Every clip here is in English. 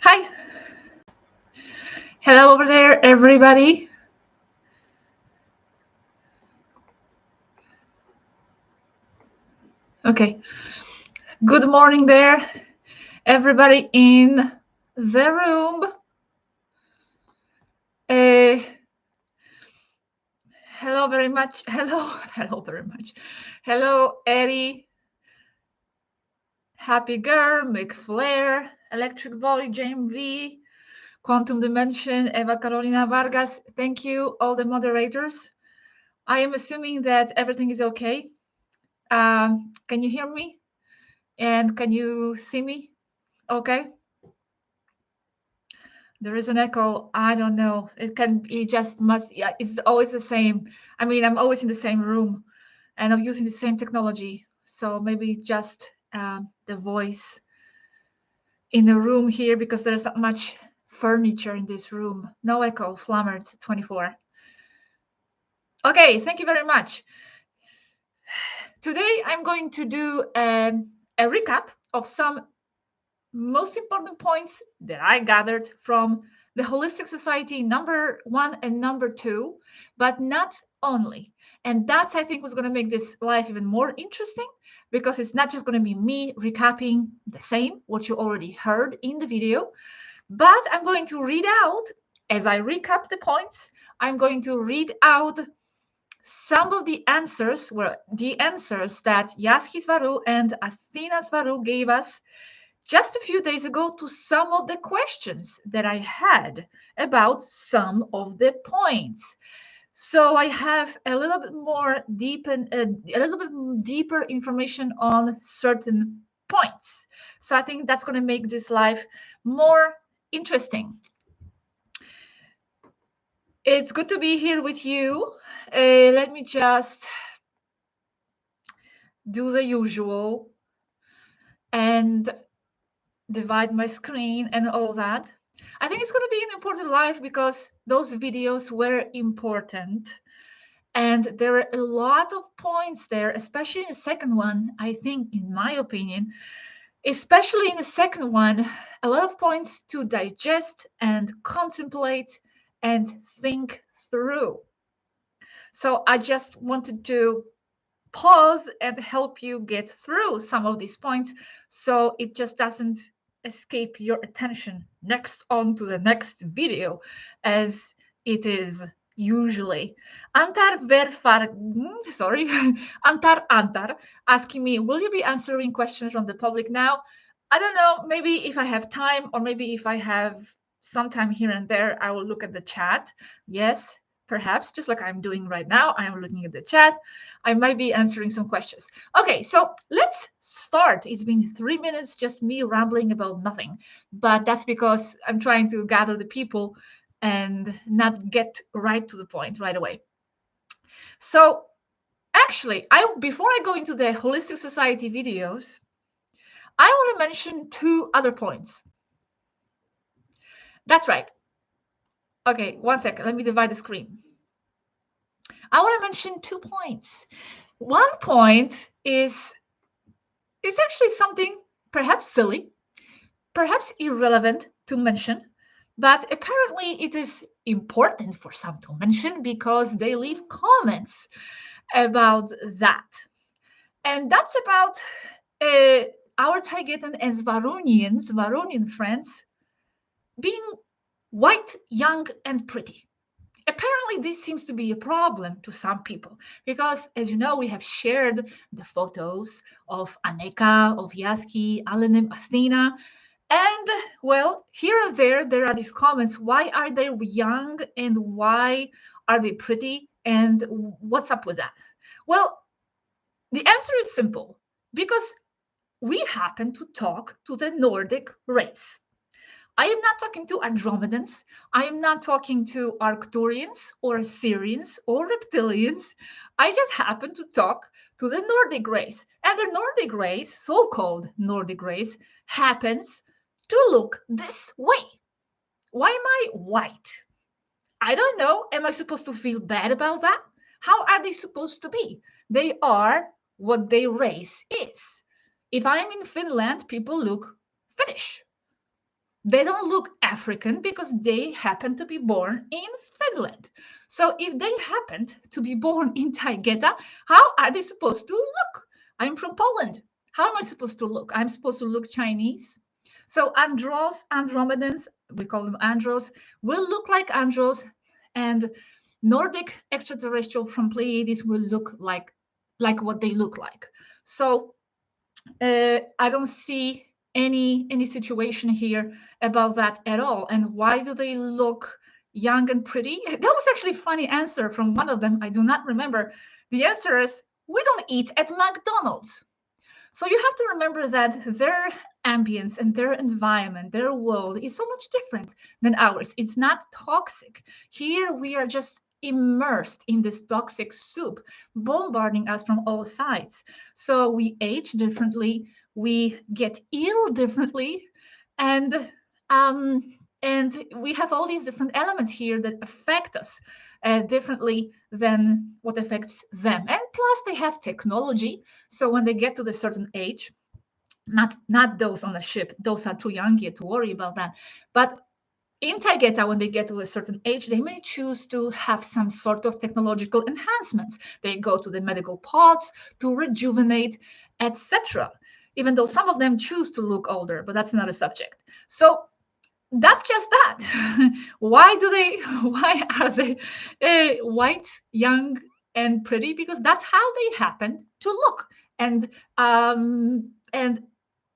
Hi. Hello over there, everybody. Okay. Good morning there, everybody in the room. Hello very much. Hello very much. Hello, Eddie. Happy Girl, McFlair, Electric Boy, James V, Quantum Dimension, Eva Carolina Vargas. Thank you, all the moderators. I am assuming that everything is okay. Can you hear me? And can you see me? Okay. There is an echo. I don't know. It can be just must. Yeah, it's always the same. I mean, I'm always in the same room, and I'm using the same technology. So maybe just the voice in the room here because there's not much furniture in this room. No echo. Flammert 24. Okay, thank you very much. Today I'm going to do a recap of some most important points that I gathered from the Holistic Society #1 and #2, but not only. And that's, I think, what's going to make this live even more interesting because it's not just going to be me recapping the same, what you already heard in the video, but I'm going to read out, as I recap the points, I'm going to read out some of the answers, that Yazhi Swaruu and Athena Swaruu gave us just a few days ago to some of the questions that I had about some of the points. So I have a little bit more deeper information on certain points. So I think that's going to make this live more interesting. It's good to be here with you. Let me just do the usual and divide my screen and all that. I think it's going to be an important live because those videos were important. And there are a lot of points there, especially in the second one, I think, in my opinion, especially in the second one, a lot of points to digest and contemplate and think through. So I just wanted to pause and help you get through some of these points so it just doesn't escape your attention next on to the next video as it is usually. Antar asking me, will you be answering questions from the public now? I don't know, maybe if I have time or maybe if I have some time here and there, I will look at the chat. Yes, perhaps just like I'm doing right now, I am looking at the chat. I might be answering some questions. Okay, so let's start. It's been 3 minutes, just me rambling about nothing. But that's because I'm trying to gather the people and not get right to the point right away. So actually, before I go into the Holistic Society videos, I want to mention 2 other points. That's right. Okay, 1 second. Let me divide the screen. I want to mention 2 points. One point is actually something perhaps silly, perhaps irrelevant to mention, but apparently it is important for some to mention because they leave comments about that. And that's about our Taigetan and Svarunian friends being white, young, and pretty. Apparently, this seems to be a problem to some people because, as you know, we have shared the photos of Aneka, of Yazhi, Alanim, Athena. And, well, here and there are these comments. Why are they young and why are they pretty? And what's up with that? Well, the answer is simple because we happen to talk to the Nordic race. I am not talking to Andromedans. I am not talking to Arcturians or Assyrians or reptilians. I just happen to talk to the Nordic race. And the Nordic race, so-called Nordic race, happens to look this way. Why am I white? I don't know. Am I supposed to feel bad about that? How are they supposed to be? They are what their race is. If I'm in Finland, people look Finnish. They don't look African because they happen to be born in Finland. So if they happened to be born in Taygeta, how are they supposed to look? I'm from Poland. How am I supposed to look? I'm supposed to look Chinese. So andros, Andromedans, we call them andros, will look like andros, and Nordic extraterrestrial from Pleiades will look like what they look like. So I don't see any situation here about that at all. And why do they look young and pretty? That was actually a funny answer from one of them. I do not remember. The answer is, we don't eat at McDonald's. So you have to remember that their ambience and their environment, their world is so much different than ours. It's not toxic. Here we are just immersed in this toxic soup, bombarding us from all sides. So we age differently, we get ill differently, and um, and we have all these different elements here that affect us differently than what affects them. And plus, they have technology. So when they get to the certain age, not those on the ship, those are too young yet to worry about that. But in Taygeta, when they get to a certain age, they may choose to have some sort of technological enhancements. They go to the medical pods to rejuvenate, etc. Even though some of them choose to look older, but that's another subject. So that's just that. Why are they white, young, and pretty? Because that's how they happen to look. And I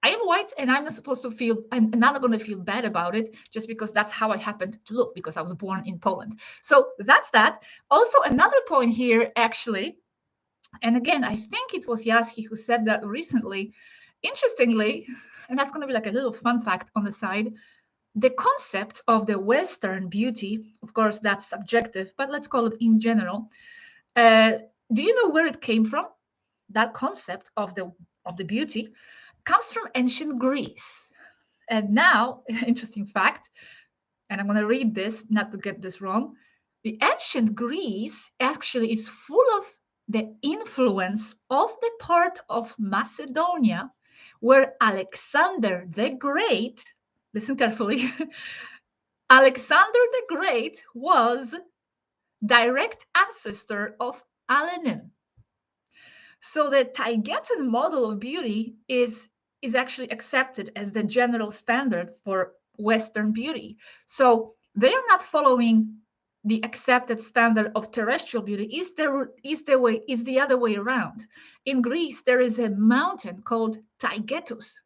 am white, and I'm not supposed to feel, I'm not going to feel bad about it just because that's how I happened to look, because I was born in Poland. So that's that. Also, another point here, actually, and again, I think it was Yazhi who said that recently, interestingly, and that's going to be like a little fun fact on the side. The concept of the Western beauty, of course, that's subjective, but let's call it in general. Do you know where it came from? That concept of the beauty comes from ancient Greece. And now, interesting fact, and I'm going to read this not to get this wrong. The ancient Greece actually is full of the influence of the part of Macedonia where Alexander the Great, listen carefully, Alexander the Great was direct ancestor of Alenin. So the Taygetan model of beauty is actually accepted as the general standard for Western beauty. So they are not following the accepted standard of terrestrial beauty. Is the other way around. In Greece, there is a mountain called Taygetus.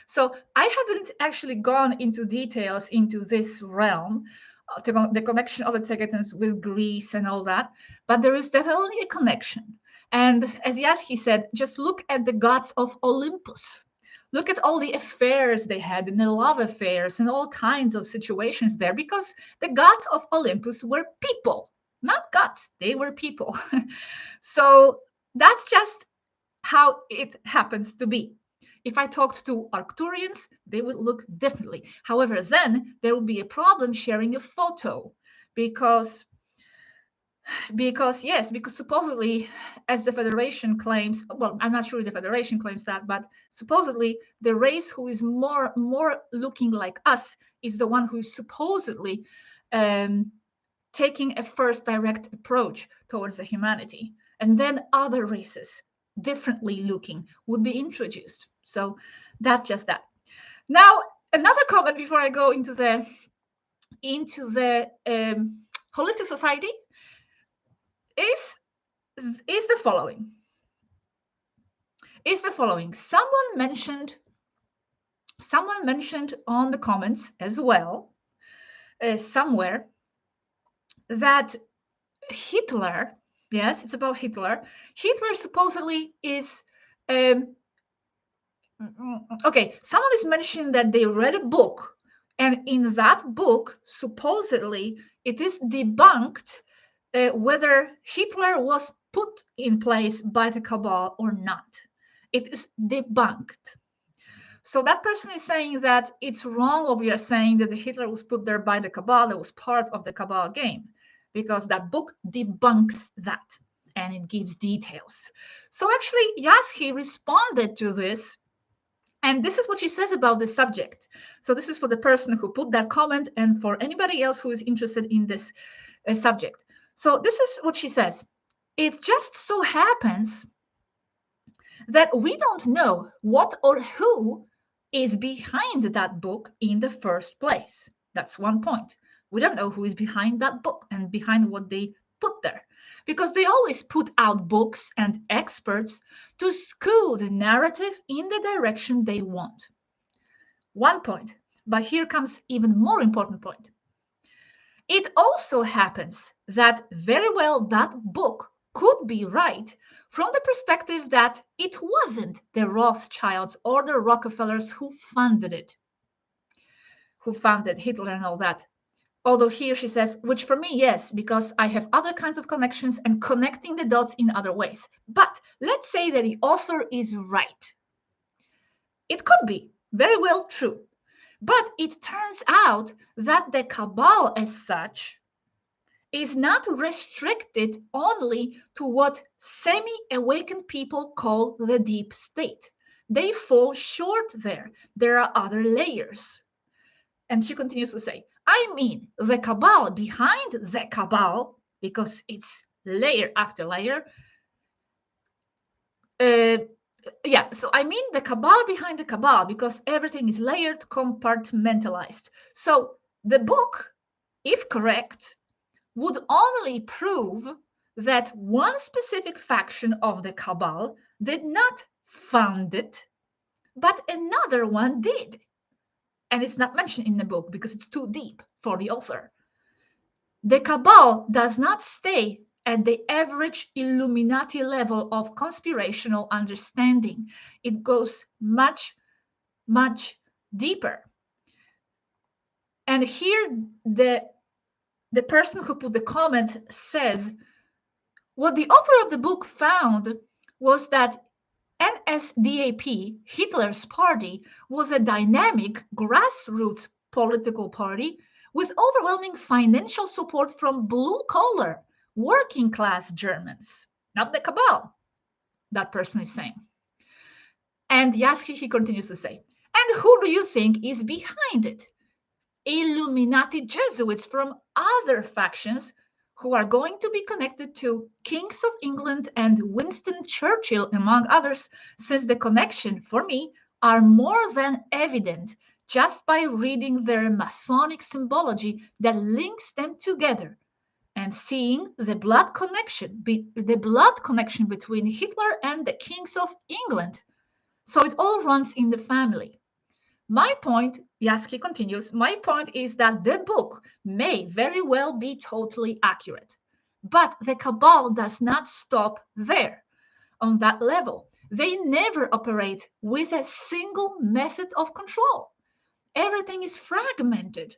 So I haven't actually gone into details into this realm, the connection of the Taygetans with Greece and all that, but there is definitely a connection. And as Yazhi said, just look at the gods of Olympus. Look at all the affairs they had, and the love affairs, and all kinds of situations there, because the gods of Olympus were people, not gods. They were people. So that's just how it happens to be. If I talked to Arcturians, they would look differently. However, then there will be a problem sharing a photo because supposedly, as the Federation claims, well, I'm not sure the Federation claims that, but supposedly the race who is more looking like us is the one who is supposedly taking a first direct approach towards the humanity, and then other races differently looking would be introduced. So that's just that. Now, another comment before I go into the holistic society is the following. Someone mentioned on the comments as well, somewhere, that Hitler, yes, it's about Hitler. Hitler supposedly is okay. Someone is mentioning that they read a book, and in that book, supposedly, it is debunked whether Hitler was put in place by the cabal or not. It is debunked. So that person is saying that it's wrong what we are saying, that Hitler was put there by the cabal, that was part of the cabal game, because that book debunks that and it gives details. So actually, Yazhi responded to this And this is what she says about the subject. So this is for the person who put that comment and for anybody else who is interested in this subject. So this is what she says. It just so happens that we don't know what or who is behind that book in the first place. That's one point. We don't know who is behind that book and behind what they put there. Because they always put out books and experts to skew the narrative in the direction they want. One point, but here comes even more important point. It also happens that very well that book could be right from the perspective that it wasn't the Rothschilds or the Rockefellers who funded it, who funded Hitler and all that. Although here she says, which for me, yes, because I have other kinds of connections and connecting the dots in other ways. But let's say that the author is right. It could be very well true. But it turns out that the cabal as such is not restricted only to what semi-awakened people call the deep state. They fall short there. There are other layers. And she continues to say, I mean, the cabal behind the cabal, because it's layer after layer. So I mean the cabal behind the cabal, because everything is layered, compartmentalized. So the book, if correct, would only prove that one specific faction of the cabal did not found it, but another one did. And it's not mentioned in the book because it's too deep for the author. The cabal does not stay at the average Illuminati level of conspirational understanding. It goes much, much deeper. And here the person who put the comment says, what the author of the book found was that NSDAP, Hitler's party, was a dynamic grassroots political party with overwhelming financial support from blue-collar, working-class Germans, not the cabal, that person is saying. And Yazhi, he continues to say, and who do you think is behind it? Illuminati Jesuits from other factions who are going to be connected to kings of England and Winston Churchill, among others, since the connection, for me, are more than evident just by reading their Masonic symbology that links them together and seeing the blood connection between Hitler and the kings of England. So it all runs in the family. My point, Yazhi continues, my point is that the book may very well be totally accurate, but the cabal does not stop there. On that level, they never operate with a single method of control. Everything is fragmented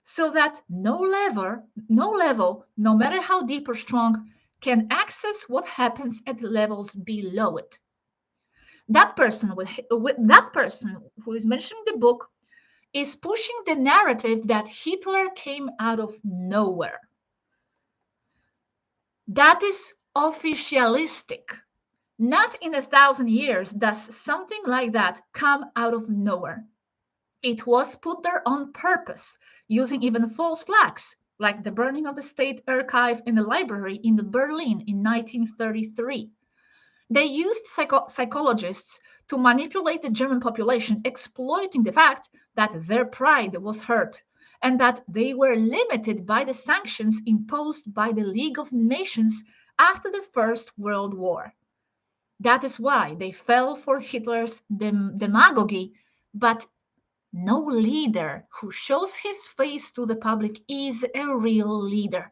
so that no level, no matter how deep or strong, can access what happens at levels below it. That person who is mentioning the book is pushing the narrative that Hitler came out of nowhere. That is officialistic. Not in 1,000 years does something like that come out of nowhere. It was put there on purpose, using even false flags, like the burning of the state archive in the library in Berlin in 1933. They used psychologists to manipulate the German population, exploiting the fact that their pride was hurt and that they were limited by the sanctions imposed by the League of Nations after the First World War. That is why they fell for Hitler's demagogy, but no leader who shows his face to the public is a real leader.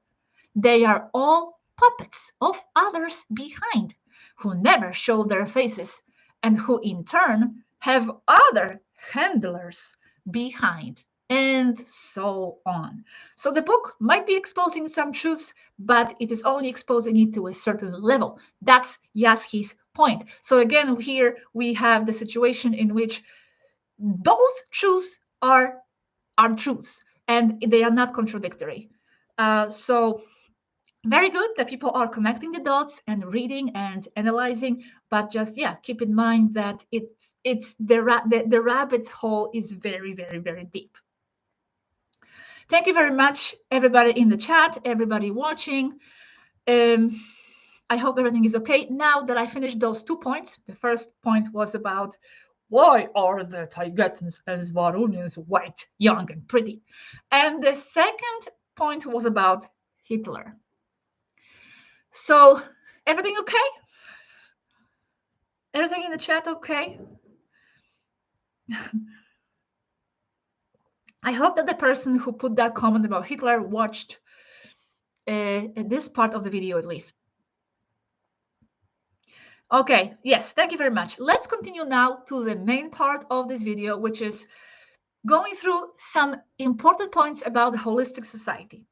They are all puppets of others behind, who never show their faces, and who in turn have other handlers behind, and so on. So the book might be exposing some truths, but it is only exposing it to a certain level. That's Yazhi's point. So again, here we have the situation in which both truths are truths, and they are not contradictory. So very good that people are connecting the dots and reading and analyzing, but just, yeah, keep in mind that the rabbit's hole is very, very, very deep. Thank you very much, everybody in the chat, everybody watching. I hope everything is okay. Now that I finished those 2 points, the first point was about why are the Tibetans and Svarunians white, young, and pretty? And the second point was about Hitler. So, everything okay? Everything in the chat okay? I hope that the person who put that comment about Hitler watched this part of the video at least. Okay, yes, thank you very much. Let's continue now to the main part of this video, which is going through some important points about the holistic society.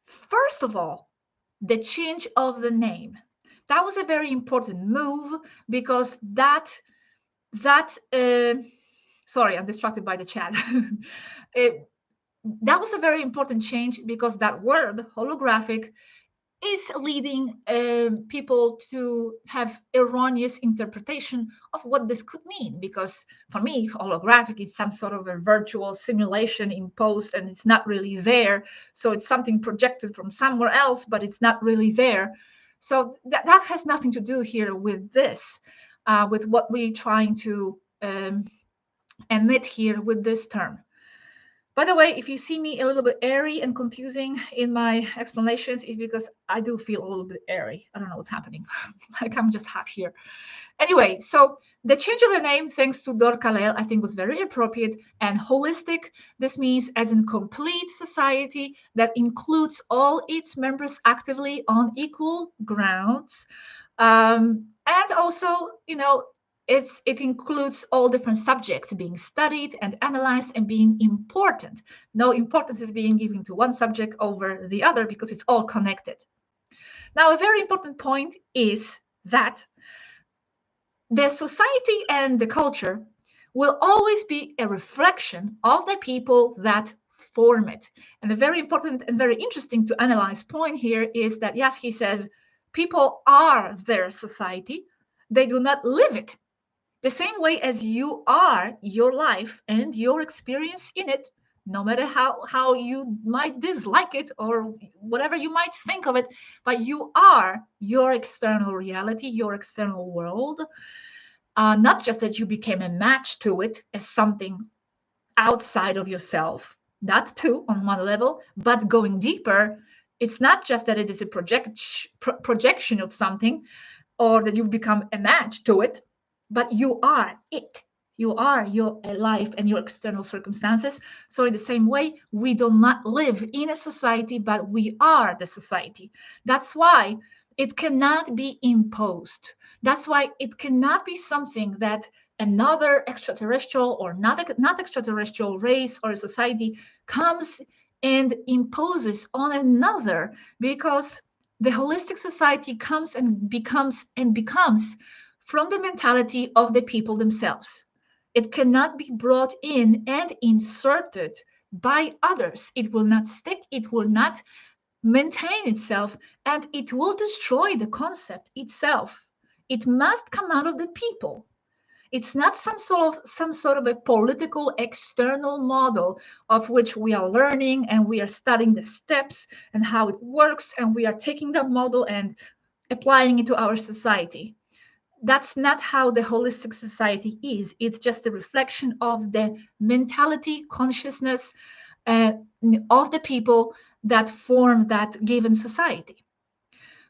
First of all, the change of the name. That was a very important move because sorry, I'm distracted by the chat. That was a very important change because that word, holographic, is leading people to have erroneous interpretation of what this could mean. Because for me, holographic is some sort of a virtual simulation imposed and it's not really there. So it's something projected from somewhere else, but it's not really there. So that has nothing to do here with this, with what we're trying to emit here with this term. By the way, if you see me a little bit airy and confusing in my explanations, it's because I do feel a little bit airy. I don't know what's happening. Like I'm just half here. Anyway, so the change of the name, thanks to Dor Kalel, I think was very appropriate and holistic. This means as in complete society that includes all its members actively on equal grounds. And also, you know, it includes all different subjects being studied and analyzed and being important. No importance is being given to one subject over the other because it's all connected. Now, a very important point is that the society and the culture will always be a reflection of the people that form it. And a very important and very interesting to analyze point here is that Yazhi says people are their society, they do not live it. The same way as you are your life and your experience in it, no matter how you might dislike it or whatever you might think of it, but you are your external reality, your external world. Not just that you became a match to it as something outside of yourself, that too on one level, but going deeper, it's not just that it is a projection of something or that you become a match to it, but you are it. You are your life and your external circumstances. So in the same way, we do not live in a society, but we are the society. That's why it cannot be imposed. That's why it cannot be something that another extraterrestrial or not extraterrestrial race or society comes and imposes on another, because the holistic society comes and becomes from the mentality of the people themselves. It cannot be brought in and inserted by others. It will not stick, it will not maintain itself, and it will destroy the concept itself. It must come out of the people. It's not some sort of a political external model of which we are learning and we are studying the steps and how it works, and we are taking that model and applying it to our society. That's not how the holistic society is. It's just a reflection of the mentality, consciousness of the people that form that given society.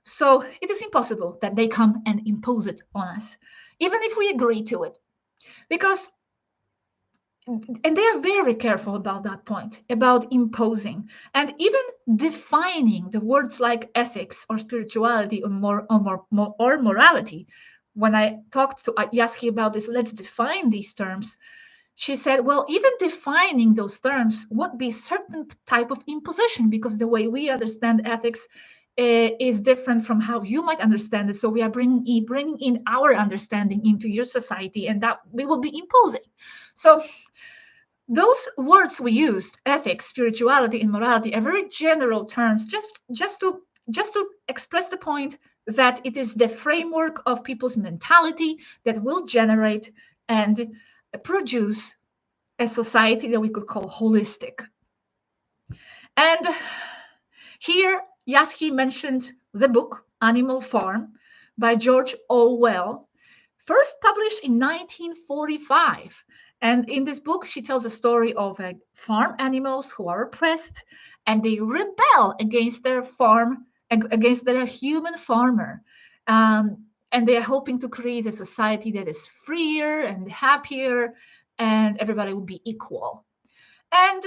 So it is impossible that they come and impose it on us, even if we agree to it. Because, and they are very careful about that point, about imposing and even defining the words like ethics or spirituality or morality. When I talked to Yazhi about this, let's define these terms, she said, well, even defining those terms would be certain type of imposition, because the way we understand ethics is different from how you might understand it. So we are bringing in our understanding into your society, and that we will be imposing. So those words we used, ethics, spirituality, and morality, are very general terms, just to just to express the point that it is the framework of people's mentality that will generate and produce a society that we could call holistic. And here, Yazhi mentioned the book Animal Farm by George Orwell, first published in 1945. And in this book, she tells a story of farm animals who are oppressed and they rebel against their farm, against their human farmer. And they are hoping to create a society that is freer and happier and everybody will be equal. And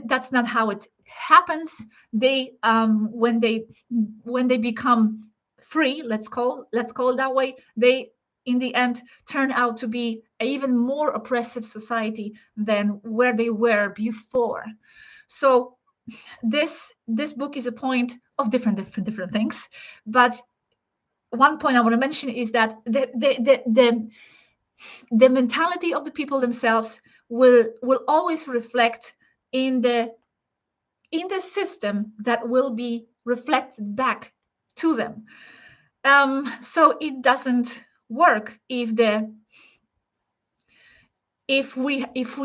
that's not how it happens. They when they become free, let's call it that way, they in the end turn out to be an even more oppressive society than where they were before. So this book is a point of different things, but one point I want to mention is that the mentality of the people themselves will always reflect in the system that will be reflected back to them. So it doesn't work if we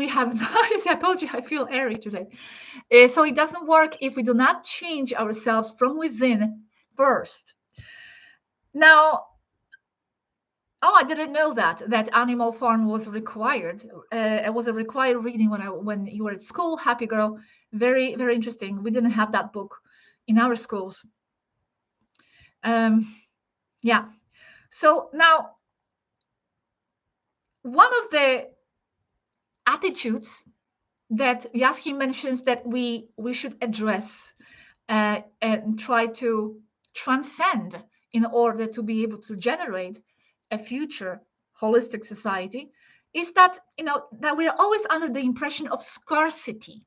have I told you I feel airy today. So it doesn't work if we do not change ourselves from within first. Now, oh, I didn't know that Animal Farm was required. It was a required reading when you were at school. Happy girl, very very interesting. We didn't have that book in our schools. Yeah. So now, one of the attitudes that Yazhi mentions that we should address and try to transcend in order to be able to generate a future holistic society is that that we're always under the impression of scarcity.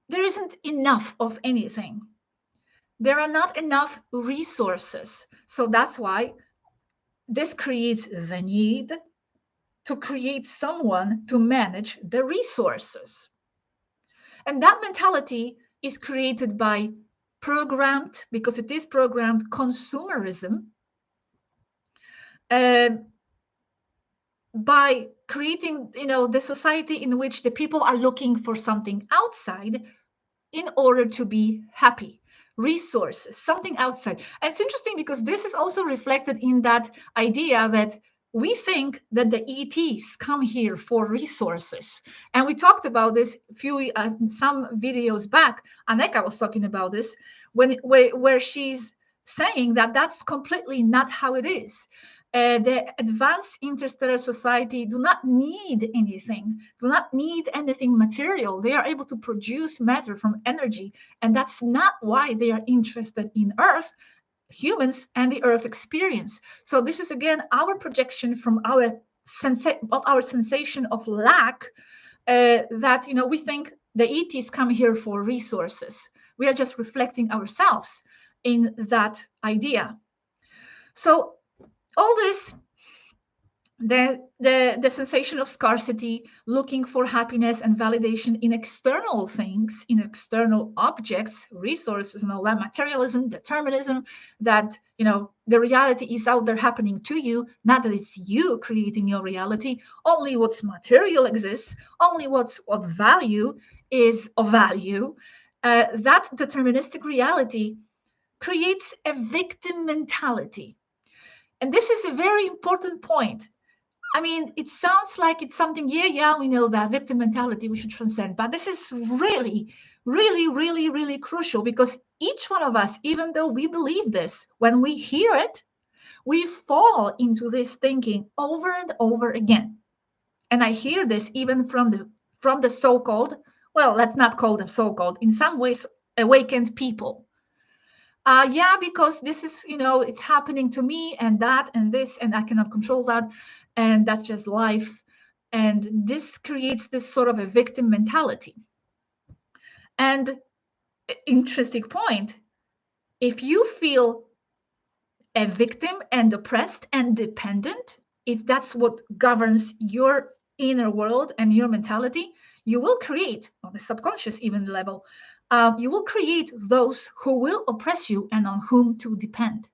There isn't enough of anything. There are not enough resources. So that's why this creates the need to create someone to manage the resources. And that mentality is created by programmed, because it is programmed, consumerism, by creating the society in which the people are looking for something outside in order to be happy. Resources, something outside. And it's interesting because this is also reflected in that idea that we think that the ETs come here for resources. And we talked about this some videos back. Aneka was talking about this where she's saying that that's completely not how it is. The advanced interstellar society do not need anything material. They are able to produce matter from energy, and that's not why they are interested in Earth, humans, and the Earth experience. So this is again our projection from our sensation of lack, that we think the ETs come here for resources. We are just reflecting ourselves in that idea. So all this, the sensation of scarcity, looking for happiness and validation in external things, in external objects, resources, and all that, materialism, determinism, that the reality is out there happening to you, not that it's you creating your reality. Only what's material exists, only what's of value is of value. That deterministic reality creates a victim mentality. And this is a very important point. I mean, it sounds like it's something, yeah, we know that victim mentality we should transcend. But this is really, really, really, really crucial, because each one of us, even though we believe this, when we hear it, we fall into this thinking over and over again. And I hear this even from the so-called, well, let's not call them so-called, in some ways, awakened people. Yeah, because this is, it's happening to me and that and this, and I cannot control that. And that's just life. And this creates this sort of a victim mentality. And interesting point, if you feel a victim and oppressed and dependent, if that's what governs your inner world and your mentality, you will create, on the subconscious even level, you will create those who will oppress you and on whom to depend,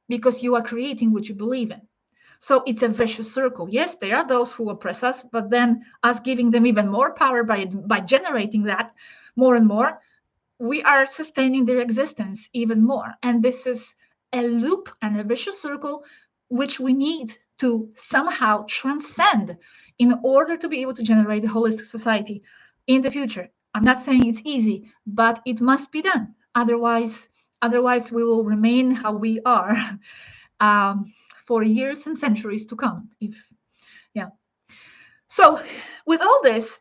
because you are creating what you believe in. So it's a vicious circle. Yes, there are those who oppress us, but then us giving them even more power by generating that more and more, we are sustaining their existence even more. And this is a loop and a vicious circle which we need to somehow transcend in order to be able to generate a holistic society in the future. I'm not saying it's easy, but it must be done. Otherwise we will remain how we are for years and centuries to come. So with all this,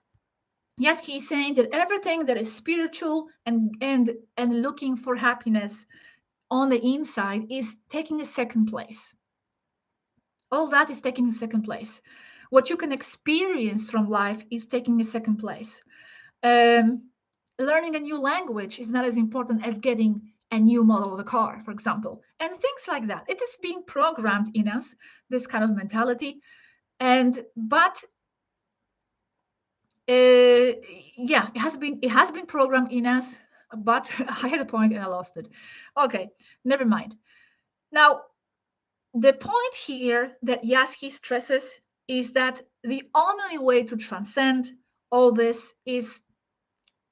yes, he's saying that everything that is spiritual and looking for happiness on the inside is taking a second place. All that is taking a second place. What you can experience from life is taking a second place. Learning a new language is not as important as getting a new model of a car, for example, and things like that. It is being programmed in us, this kind of mentality. But yeah, it has been programmed in us, but I had a point and I lost it. Okay, never mind. Now, the point here that Yazhi stresses is that the only way to transcend all this is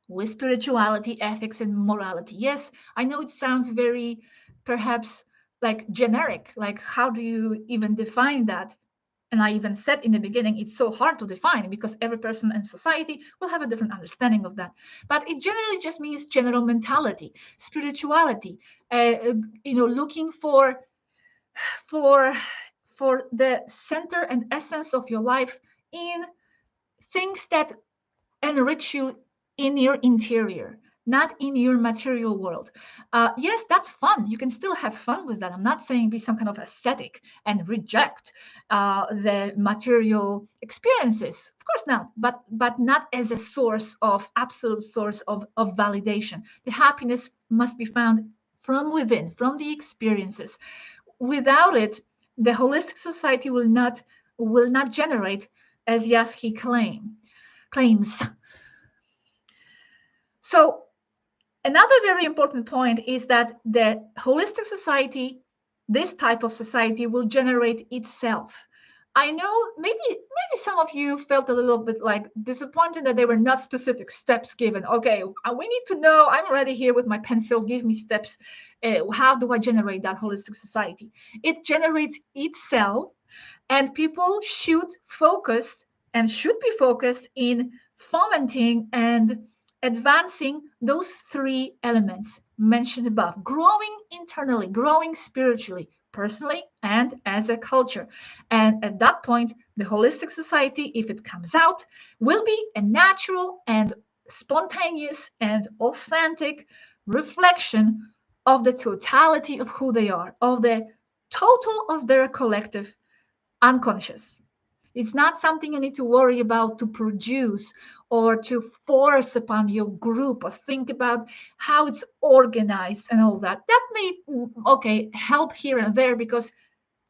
with spirituality, ethics, and morality. Yes, I know it sounds very, perhaps, like generic, like how do you even define that? And I even said in the beginning, it's so hard to define because every person in society will have a different understanding of that. But it generally just means general mentality, spirituality, looking for the center and essence of your life in things that enrich you in your interior, not in your material world. Yes, that's fun. You can still have fun with that. I'm not saying be some kind of ascetic and reject the material experiences. Of course not, but not as a source of absolute source of validation. The happiness must be found from within, from the experiences. Without it, the holistic society will not generate, as Yazhi claims. So another very important point is that the holistic society, this type of society, will generate itself. I know maybe some of you felt a little bit like disappointed that there were not specific steps given. Okay, we need to know. I'm already here with my pencil. Give me steps. How do I generate that holistic society? It generates itself, and people should be focused in fomenting and advancing those three elements mentioned above: growing internally, growing spiritually, personally, and as a culture. And at that point, the holistic society, if it comes out, will be a natural and spontaneous and authentic reflection of the totality of who they are, of the total of their collective unconscious. It's not something you need to worry about to produce or to force upon your group or think about how it's organized and all that. That may, help here and there, because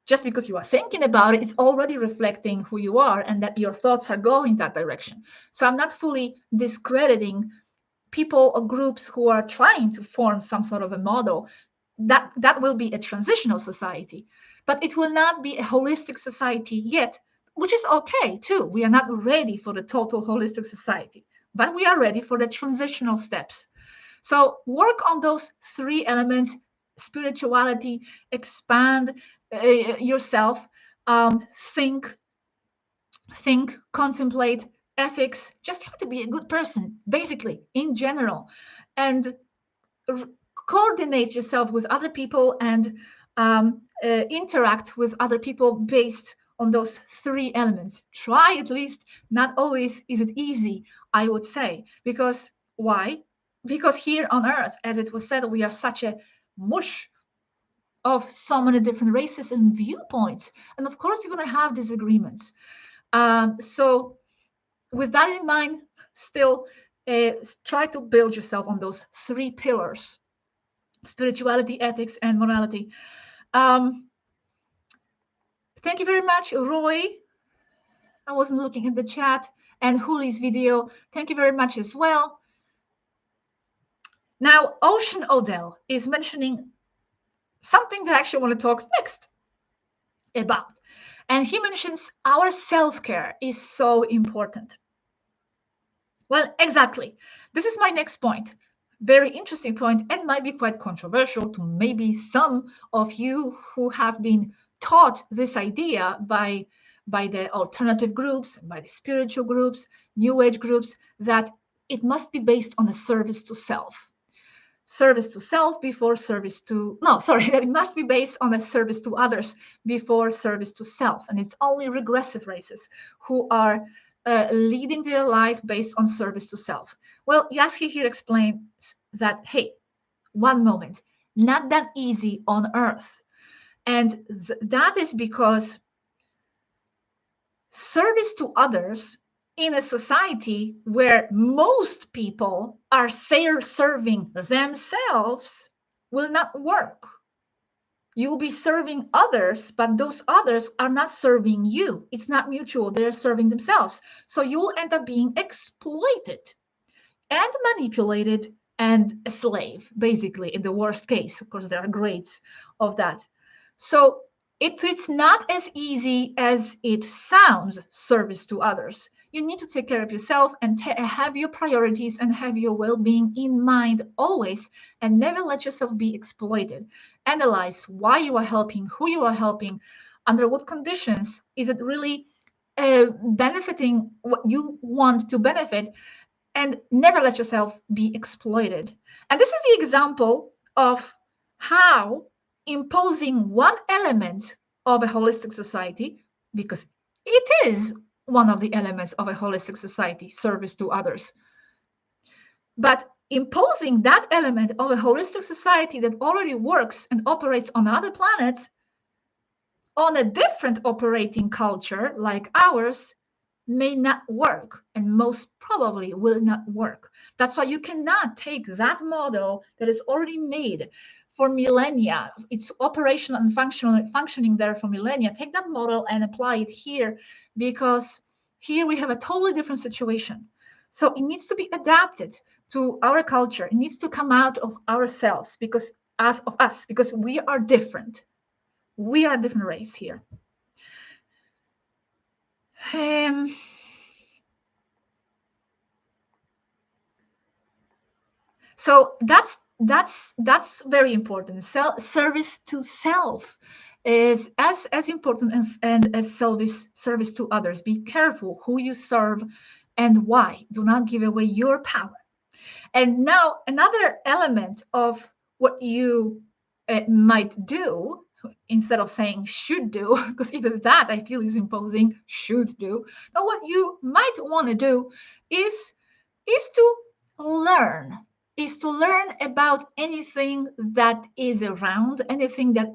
just because you are thinking about it, it's already reflecting who you are and that your thoughts are going that direction. So I'm not fully discrediting people or groups who are trying to form some sort of a model. That will be a transitional society, but it will not be a holistic society yet, which is okay too. We are not ready for the total holistic society, but we are ready for the transitional steps. So work on those three elements: spirituality, expand yourself, think, contemplate, ethics. Just try to be a good person, basically, in general, and coordinate yourself with other people and interact with other people based on those three elements. Try at least. Not always is it easy, I would say, because why? Because here on earth, as it was said, we are such a mush of so many different races and viewpoints, and of course you're going to have disagreements. So with that in mind, still try to build yourself on those three pillars: spirituality, ethics, and morality. Thank you very much, Roy. I wasn't looking at the chat. And Huli's video, thank you very much as well. Now, Ocean Odell is mentioning something that I actually want to talk next about. And he mentions our self-care is so important. Well, exactly. This is my next point. Very interesting point and might be quite controversial to maybe some of you who have been taught this idea by the alternative groups, by the spiritual groups, new age groups, that it must be based on a service to self. Service to self before service to, no, sorry, that it must be based on a service to others before service to self. And it's only regressive races who are leading their life based on service to self. Well, Yazhi here explains that, hey, one moment, not that easy on earth. And that is because service to others in a society where most people are serving themselves will not work. You'll be serving others, but those others are not serving you. It's not mutual. They're serving themselves. So you'll end up being exploited and manipulated and a slave, basically, in the worst case. Of course, there are grades of that. So it's not as easy as it sounds, service to others. You need to take care of yourself and have your priorities and have your well-being in mind always, and never let yourself be exploited. Analyze why you are helping, who you are helping, under what conditions. Is it really benefiting what you want to benefit? And never let yourself be exploited. And this is the example of how imposing one element of a holistic society, because it is one of the elements of a holistic society, service to others. But imposing that element of a holistic society that already works and operates on other planets on a different operating culture like ours may not work, and most probably will not work. That's why you cannot take that model that is already made for millennia, it's operational and functioning there for millennia. Take that model and apply it here, because here we have a totally different situation. So it needs to be adapted to our culture. It needs to come out of ourselves, because because we are different. We are a different race here. So that's very important. Service to self is as important as service to others. Be careful who you serve and why. Do not give away your power. And now another element of what you might do, instead of saying should do, because even that I feel is imposing should do. Now what you might want to do is to learn about anything that is around, anything that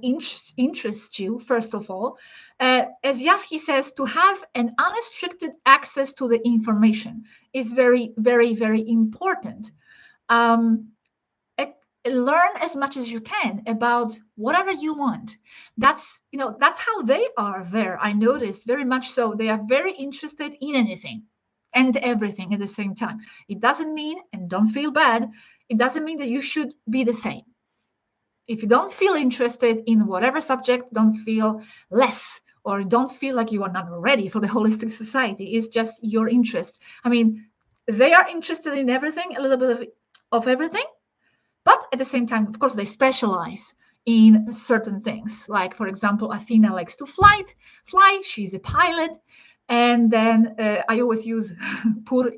interests you, first of all. As Yazhi says, to have an unrestricted access to the information is very, very, very important. Learn as much as you can about whatever you want. That's how they are there. I noticed very much so. They are very interested in anything and everything at the same time. It doesn't mean, and don't feel bad, it doesn't mean that you should be the same. If you don't feel interested in whatever subject, don't feel less, or don't feel like you are not ready for the holistic society. It's just your interest. I mean, they are interested in everything, a little bit of everything, but at the same time, of course, they specialize in certain things. Like, for example, Athena likes to fly. She's a pilot. And then I always use poor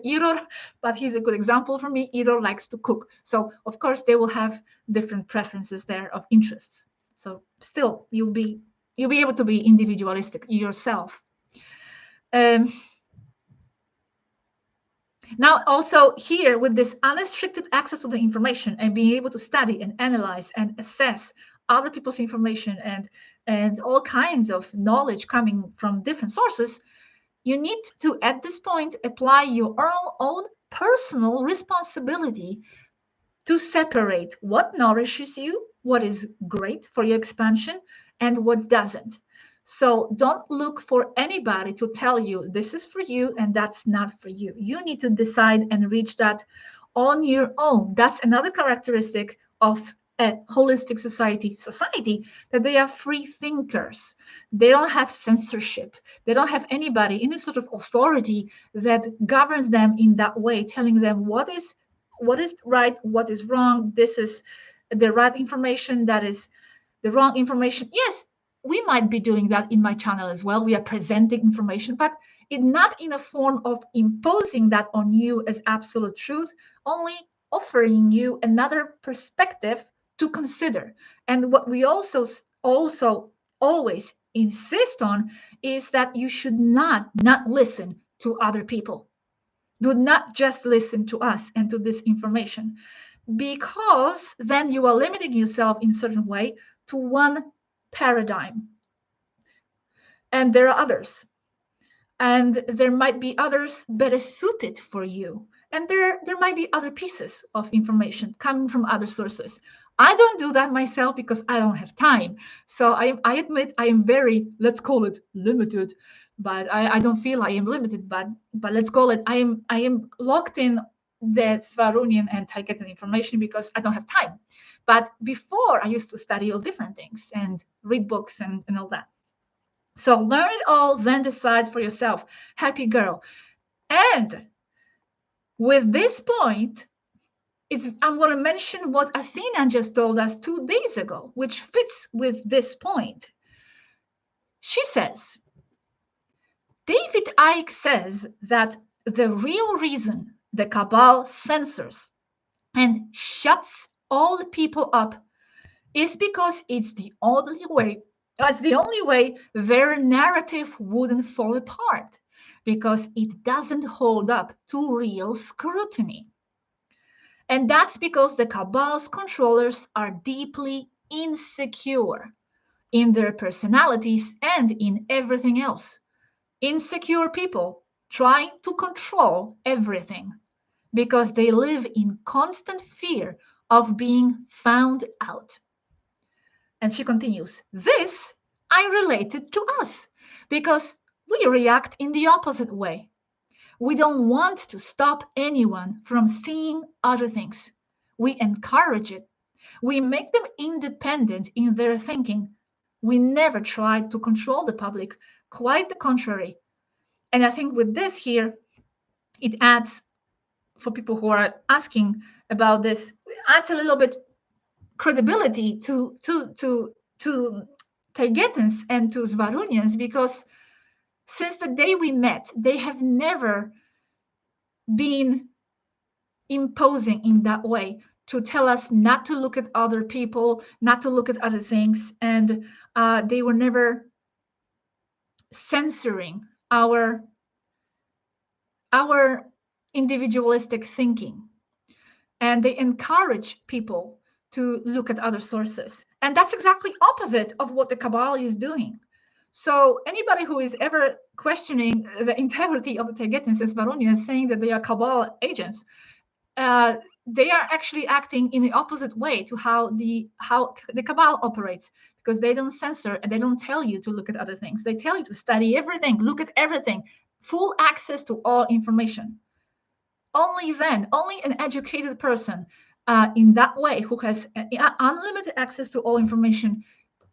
Iror, but he's a good example for me. Iror likes to cook. So, of course, they will have different preferences there of interests. So still, you'll be able to be individualistic yourself. Now, also here with this unrestricted access to the information and being able to study and analyze and assess other people's information and all kinds of knowledge coming from different sources, you need to, at this point, apply your own personal responsibility to separate what nourishes you, what is great for your expansion, and what doesn't. So don't look for anybody to tell you this is for you and that's not for you. You need to decide and reach that on your own. That's another characteristic of a holistic society, that they are free thinkers. They don't have censorship. They don't have anybody, any sort of authority that governs them in that way, telling them what is right, what is wrong. This is the right information, that is the wrong information. Yes, we might be doing that in my channel as well. We are presenting information, but it not in a form of imposing that on you as absolute truth, only offering you another perspective to consider. And what we also always insist on is that you should not listen to other people. Do not just listen to us and to this information, because then you are limiting yourself in a certain way to one paradigm. And there are others. And there might be others better suited for you. And there might be other pieces of information coming from other sources. I don't do that myself because I don't have time. So I admit I am very, let's call it limited, but I don't feel I am limited, but let's call it, I am locked in the Svarunian and Taygetan information because I don't have time. But before, I used to study all different things and read books and all that. So learn it all, then decide for yourself. Happy girl. And with this point, I'm going to mention what Athena just told us 2 days ago, which fits with this point. She says, David Icke says that the real reason the Cabal censors and shuts all the people up is because it's the only way their narrative wouldn't fall apart, because it doesn't hold up to real scrutiny. And that's because the Cabal's controllers are deeply insecure in their personalities and in everything else. Insecure people trying to control everything because they live in constant fear of being found out. And she continues, this I related to us because we react in the opposite way. We don't want to stop anyone from seeing other things. We encourage it. We make them independent in their thinking. We never try to control the public, quite the contrary. And I think with this here, it adds, for people who are asking about this, adds a little bit credibility to Taygetans and to Svarunians, because since the day we met, they have never been imposing in that way to tell us not to look at other people, not to look at other things, and they were never censoring our individualistic thinking. And they encourage people to look at other sources. And that's exactly opposite of what the Cabal is doing. So anybody who is ever questioning the integrity of the Taygetans and Svarunians, saying that they are Cabal agents, they are actually acting in the opposite way to how the Cabal operates, because they don't censor and they don't tell you to look at other things. They tell you to study everything, look at everything, full access to all information. Only then, only an educated person in that way, who has unlimited access to all information,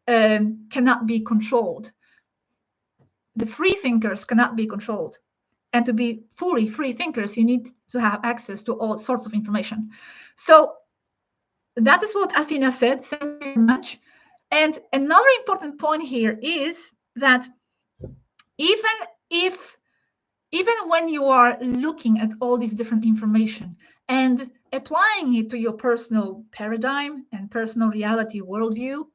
cannot be controlled. The free thinkers cannot be controlled. And to be fully free thinkers, you need to have access to all sorts of information. So that is what Athena said. Thank you very much. And another important point here is that even when you are looking at all this different information and applying it to your personal paradigm and personal reality worldview,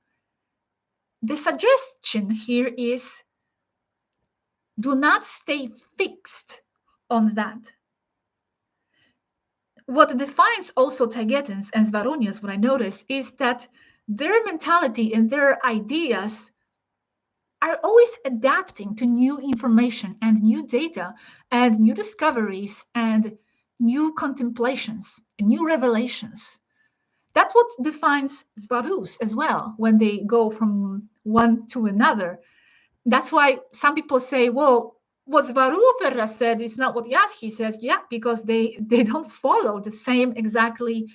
the suggestion here is, do not stay fixed on that. What defines also Taygetans and Svarunians, what I notice, is that their mentality and their ideas are always adapting to new information and new data and new discoveries and new contemplations and new revelations. That's what defines Svarus as well, when they go from one to another. That's why some people say, well, what Swaruu said is not what Yazhi says. Yeah, because they don't follow the same exactly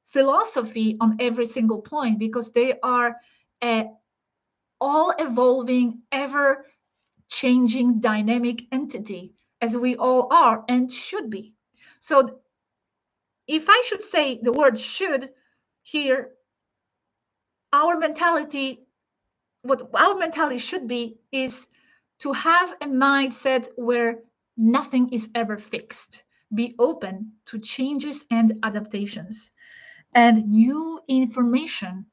philosophy on every single point, because they are all evolving, ever changing dynamic entity, as we all are and should be. So if I should say the word should here, our mentality, what our mentality should be, is to have a mindset where nothing is ever fixed. Be open to changes and adaptations and new information,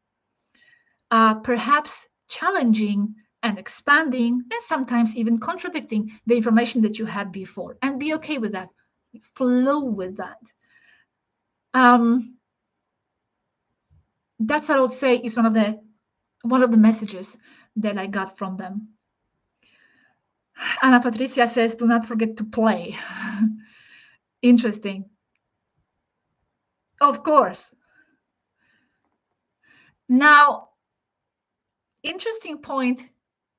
perhaps challenging and expanding and sometimes even contradicting the information that you had before, and be okay with that. Flow with that. That's what I would say is one of the messages that I got from them. Ana Patricia says, do not forget to play. Interesting. Of course. Now, interesting point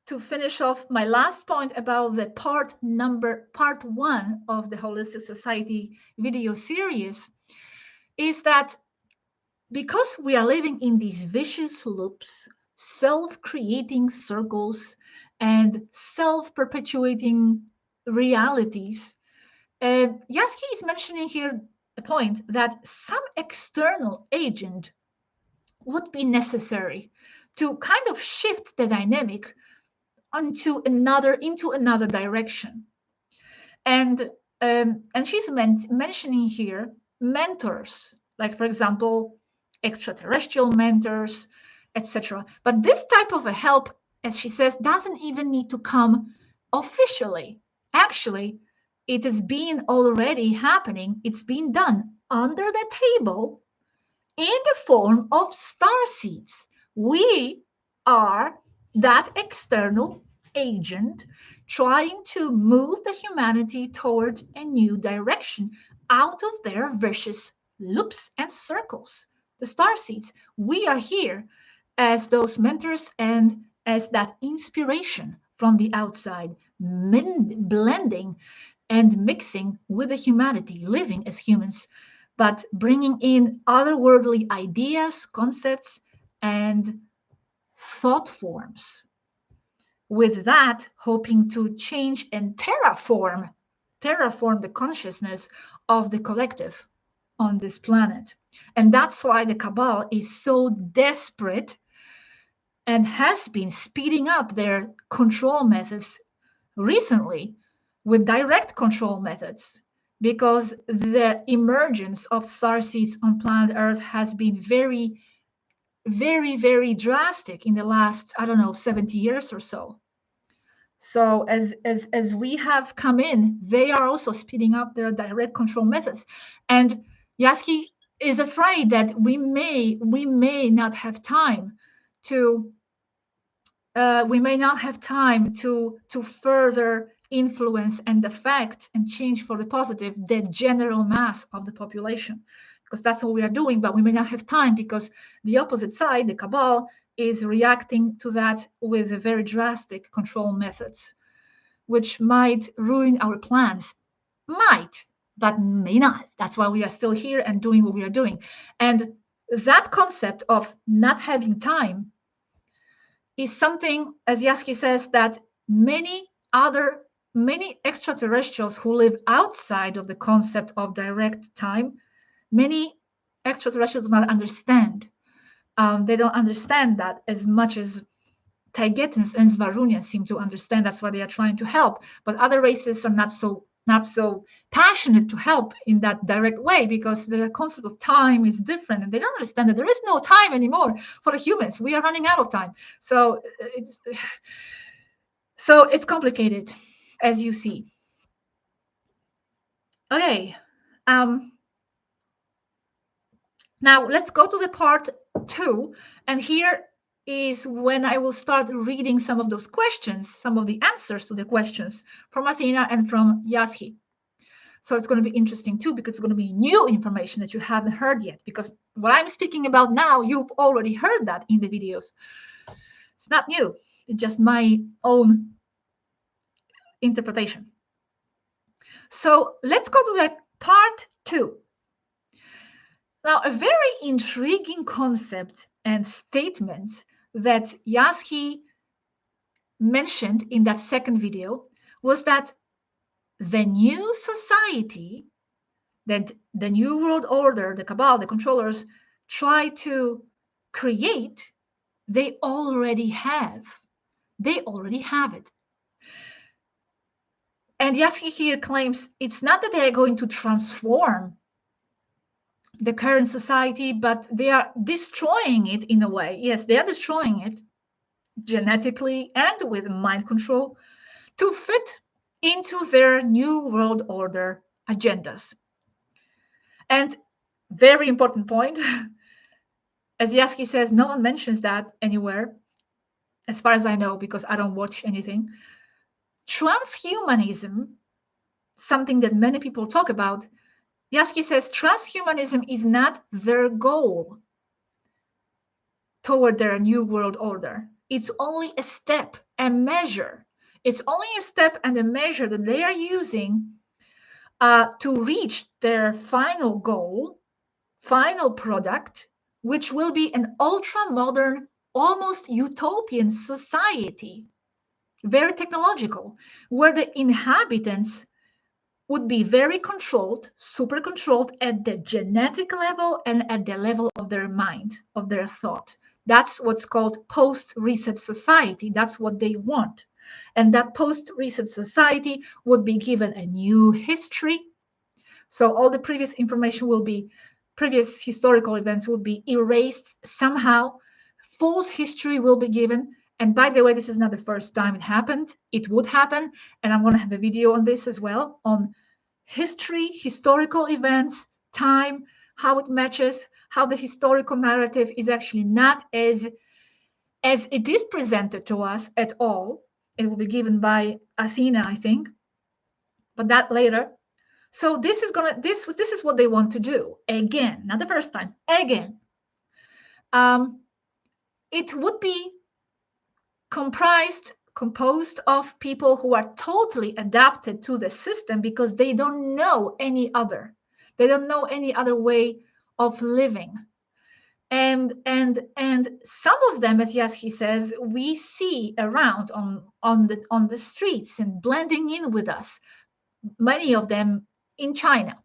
to finish off my last point about the part 1 of the Holistic Society video series is that because we are living in these vicious loops, self-creating circles, and self-perpetuating realities, Yazhi is mentioning here a point that some external agent would be necessary to kind of shift the dynamic into another direction. And she's mentioning here mentors, like for example, extraterrestrial mentors, etc. But this type of a help, as she says, doesn't even need to come officially. Actually, it has been already happening. It's been done under the table in the form of star seeds. We are that external agent trying to move the humanity toward a new direction out of their vicious loops and circles. The star seeds. We are here as those mentors and as that inspiration from the outside, blending and mixing with the humanity, living as humans, but bringing in otherworldly ideas, concepts, and thought forms. With that, hoping to change and terraform the consciousness of the collective on this planet. And that's why the Cabal is so desperate and has been speeding up their control methods recently with direct control methods, because the emergence of starseeds on planet Earth has been very, very, very drastic in the last, 70 years or so. So as we have come in, they are also speeding up their direct control methods. And Yazhi is afraid that we may not have time to further influence and affect and change for the positive the general mass of the population, because that's what we are doing. But we may not have time because the opposite side, the Cabal, is reacting to that with very drastic control methods, which might ruin our plans. Might, but may not. That's why we are still here and doing what we are doing. And that concept of not having time is something, as Yazhi says, that many extraterrestrials who live outside of the concept of direct time, many extraterrestrials do not understand. They don't understand that as much as Taigetans and Svarunians seem to understand. That's why they are trying to help. But other races are not so passionate to help in that direct way, because their concept of time is different, and they don't understand that there is no time anymore for the humans. We are running out of time. So it's complicated, as you see. Okay. Now let's go to the part 2, and here is when I will start reading some of those questions, some of the answers to the questions from Athena and from Yazhi. So it's going to be interesting too, because it's going to be new information that you haven't heard yet, because what I'm speaking about now, you've already heard that in the videos. It's not new. It's just my own interpretation. So let's go to that part 2. Now, a very intriguing concept and statement that Yazhi mentioned in that second video was that the new society, that the new world order, the cabal, the controllers try to create, they already have. They already have it. And Yazhi here claims it's not that they are going to transform the current society, but they are destroying it in a way. Yes, they are destroying it genetically and with mind control to fit into their new world order agendas. And very important point, as Yazhi says, no one mentions that anywhere, as far as I know, because I don't watch anything. Transhumanism, something that many people talk about, Yazhi says transhumanism is not their goal toward their new world order. It's only a step, a measure. It's only a step and a measure that they are using to reach their final goal, final product, which will be an ultra-modern, almost utopian society, very technological, where the inhabitants would be very controlled, super controlled at the genetic level and at the level of their mind, of their thought. That's what's called post-reset society. That's what they want. And that post-reset society would be given a new history. So all the previous information will be, previous historical events will be erased somehow. False history will be given. And by the way, this is not the first time it happened. It would happen. And I'm going to have a video on this as well, on history, historical events, time, how it matches, how the historical narrative is actually not as it is presented to us at all. It will be given by Athena, I think, but that later. So this is what they want to do again, not the first time, again. It would be composed of people who are totally adapted to the system because they don't know any other. They don't know any other way of living. And some of them, as Yazhi says, we see around on the streets and blending in with us, many of them in China.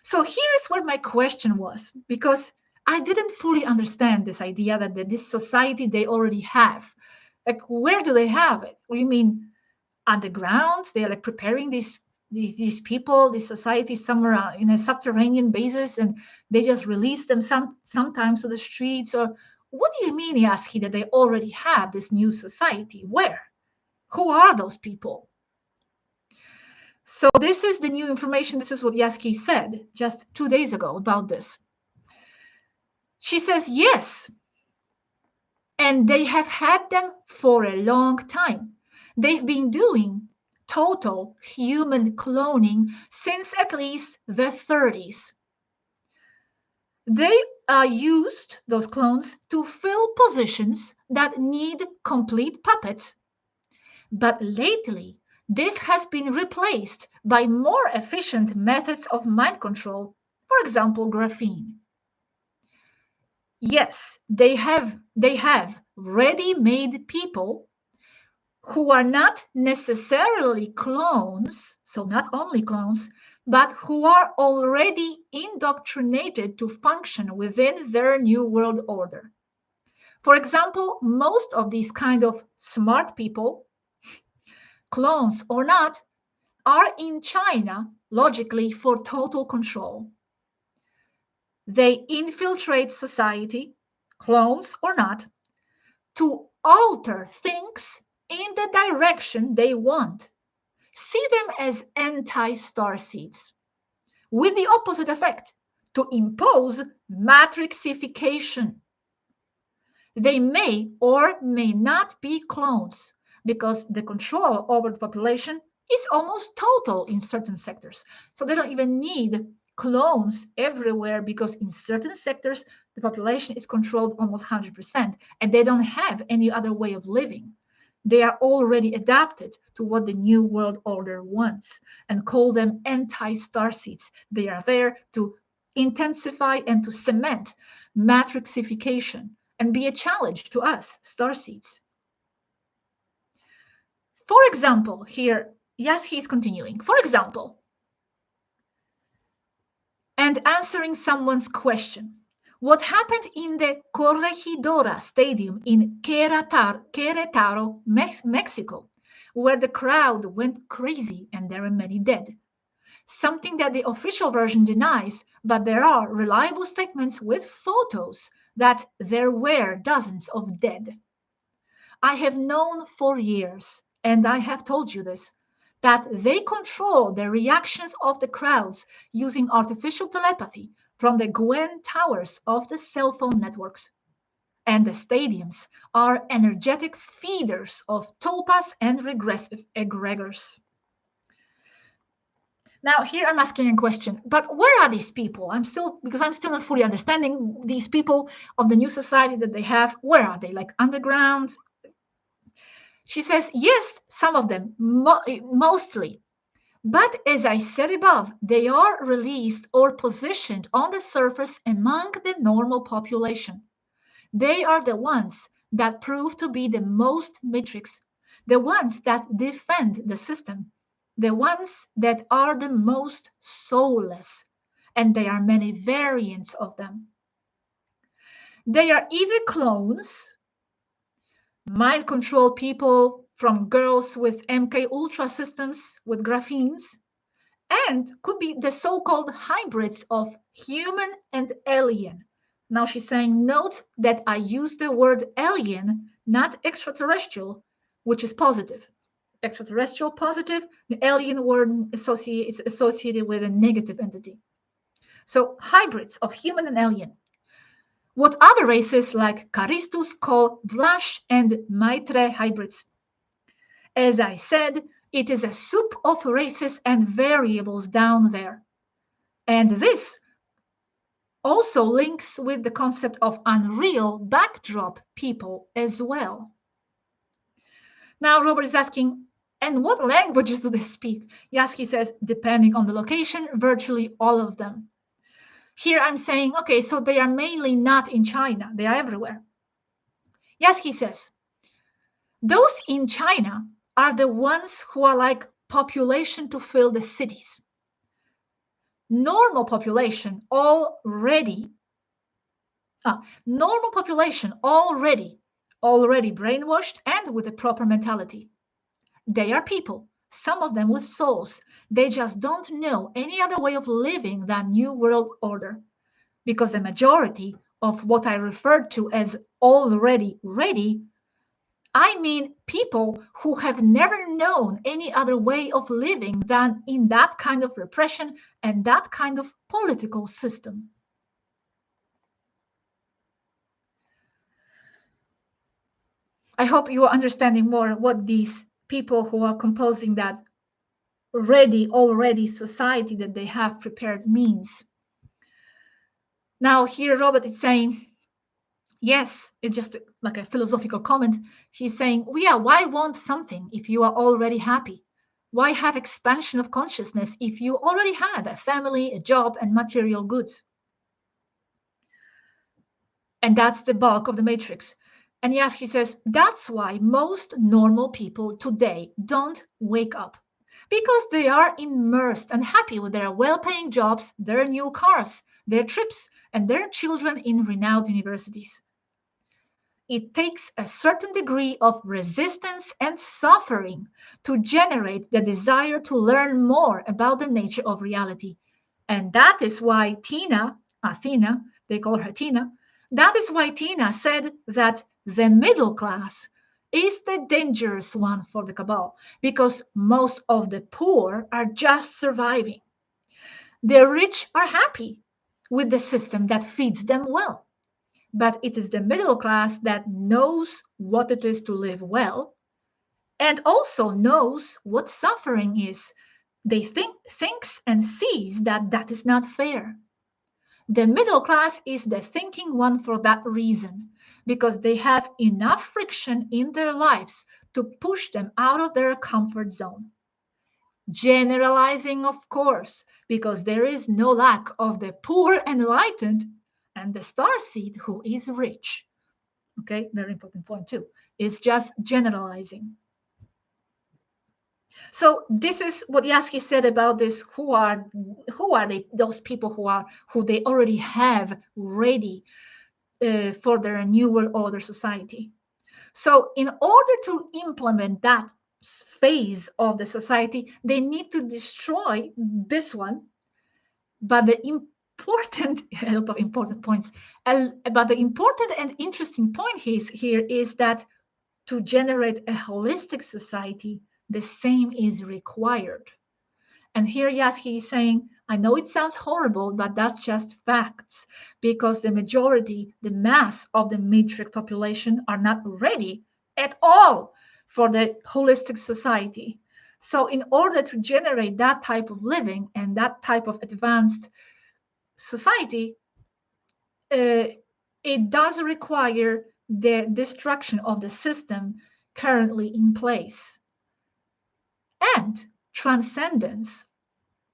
So here's where my question was, because I didn't fully understand this idea that this society they already have. Like, where do they have it? What do you mean underground? They're like preparing these people, this society somewhere in a subterranean basis, and they just release them sometimes to the streets? Or what do you mean, Yazhi, that they already have this new society? Where? Who are those people? So this is the new information. This is what Yazhi said just 2 days ago about this. She says, yes, and they have had them for a long time. They've been doing total human cloning since at least the 30s. They used those clones to fill positions that need complete puppets. But lately, this has been replaced by more efficient methods of mind control, for example, graphene. Yes, they have ready-made people who are not necessarily clones, so not only clones, but who are already indoctrinated to function within their new world order. For example, most of these kind of smart people, clones or not, are in China logically for total control. They infiltrate society, clones or not, to alter things in the direction they want. See them as anti-star seeds, with the opposite effect, to impose matrixification. They may or may not be clones, because the control over the population is almost total in certain sectors. So they don't even need clones everywhere, because in certain sectors, the population is controlled almost 100%, and they don't have any other way of living. They are already adapted to what the New World Order wants and call them anti-starseeds. They are there to intensify and to cement matrixification and be a challenge to us, starseeds. For example, here, yes, he's continuing. For example, and answering someone's question. What happened in the Corregidora Stadium in Querétaro, Mexico, where the crowd went crazy and there are many dead? Something that the official version denies, but there are reliable statements with photos that there were dozens of dead. I have known for years, and I have told you this, that they control the reactions of the crowds using artificial telepathy from the Gwen towers of the cell phone networks. And the stadiums are energetic feeders of tulpas and regressive egregors. Now, here I'm asking a question, but where are these people? I'm still not fully understanding these people of the new society that they have. Where are they? Like underground? She says, yes, some of them, mostly. But as I said above, they are released or positioned on the surface among the normal population. They are the ones that prove to be the most matrix, the ones that defend the system, the ones that are the most soulless, and there are many variants of them. They are either clones, mind control people from girls with MK Ultra systems with graphenes, and could be the so-called hybrids of human and alien. Now she's saying, note that I use the word alien, not extraterrestrial, which is positive. Extraterrestrial positive, the alien word is associated with a negative entity. So hybrids of human and alien. What other races like Charistus call Vlash and Maitre hybrids. As I said, it is a soup of races and variables down there. And this also links with the concept of unreal backdrop people as well. Now, Robert is asking, and what languages do they speak? Yazhi says, depending on the location, virtually all of them. Here I'm saying, okay, so they are mainly not in China. They are everywhere. Yazhi says, those in China are the ones who are like population to fill the cities. Normal population already brainwashed and with a proper mentality. They are people, some of them with souls. They just don't know any other way of living than New World Order, because the majority of what I referred to as already ready, I mean people who have never known any other way of living than in that kind of repression and that kind of political system. I hope you are understanding more what these people who are composing that already society that they have prepared means. Now here Robert is saying, yes, it's just like a philosophical comment. He's saying, why want something if you are already happy? Why have expansion of consciousness if you already have a family, a job, and material goods? And that's the bulk of the matrix. And yes, he says, that's why most normal people today don't wake up. Because they are immersed and happy with their well-paying jobs, their new cars, their trips, and their children in renowned universities. It takes a certain degree of resistance and suffering to generate the desire to learn more about the nature of reality. And that is why Athena, they call her Tina, that is why Tina said that the middle class is the dangerous one for the cabal, because most of the poor are just surviving. The rich are happy with the system that feeds them well. But it is the middle class that knows what it is to live well and also knows what suffering is. They thinks and sees that that is not fair. The middle class is the thinking one for that reason, because they have enough friction in their lives to push them out of their comfort zone. Generalizing, of course, because there is no lack of the poor enlightened and the starseed who is rich. Okay, very important point too. It's just generalizing. So this is what Yazhi said about this. Who are they? Those people who they already have ready for their new world order society. So in order to implement that phase of the society, they need to destroy this one. But the important, a lot of important points, but the important and interesting point here is that to generate a holistic society, the same is required. And here Yazhi is saying, I know it sounds horrible, but that's just facts, because the majority, the mass of the matrix population are not ready at all for the holistic society. So in order to generate that type of living and that type of advanced society, it does require the destruction of the system currently in place and transcendence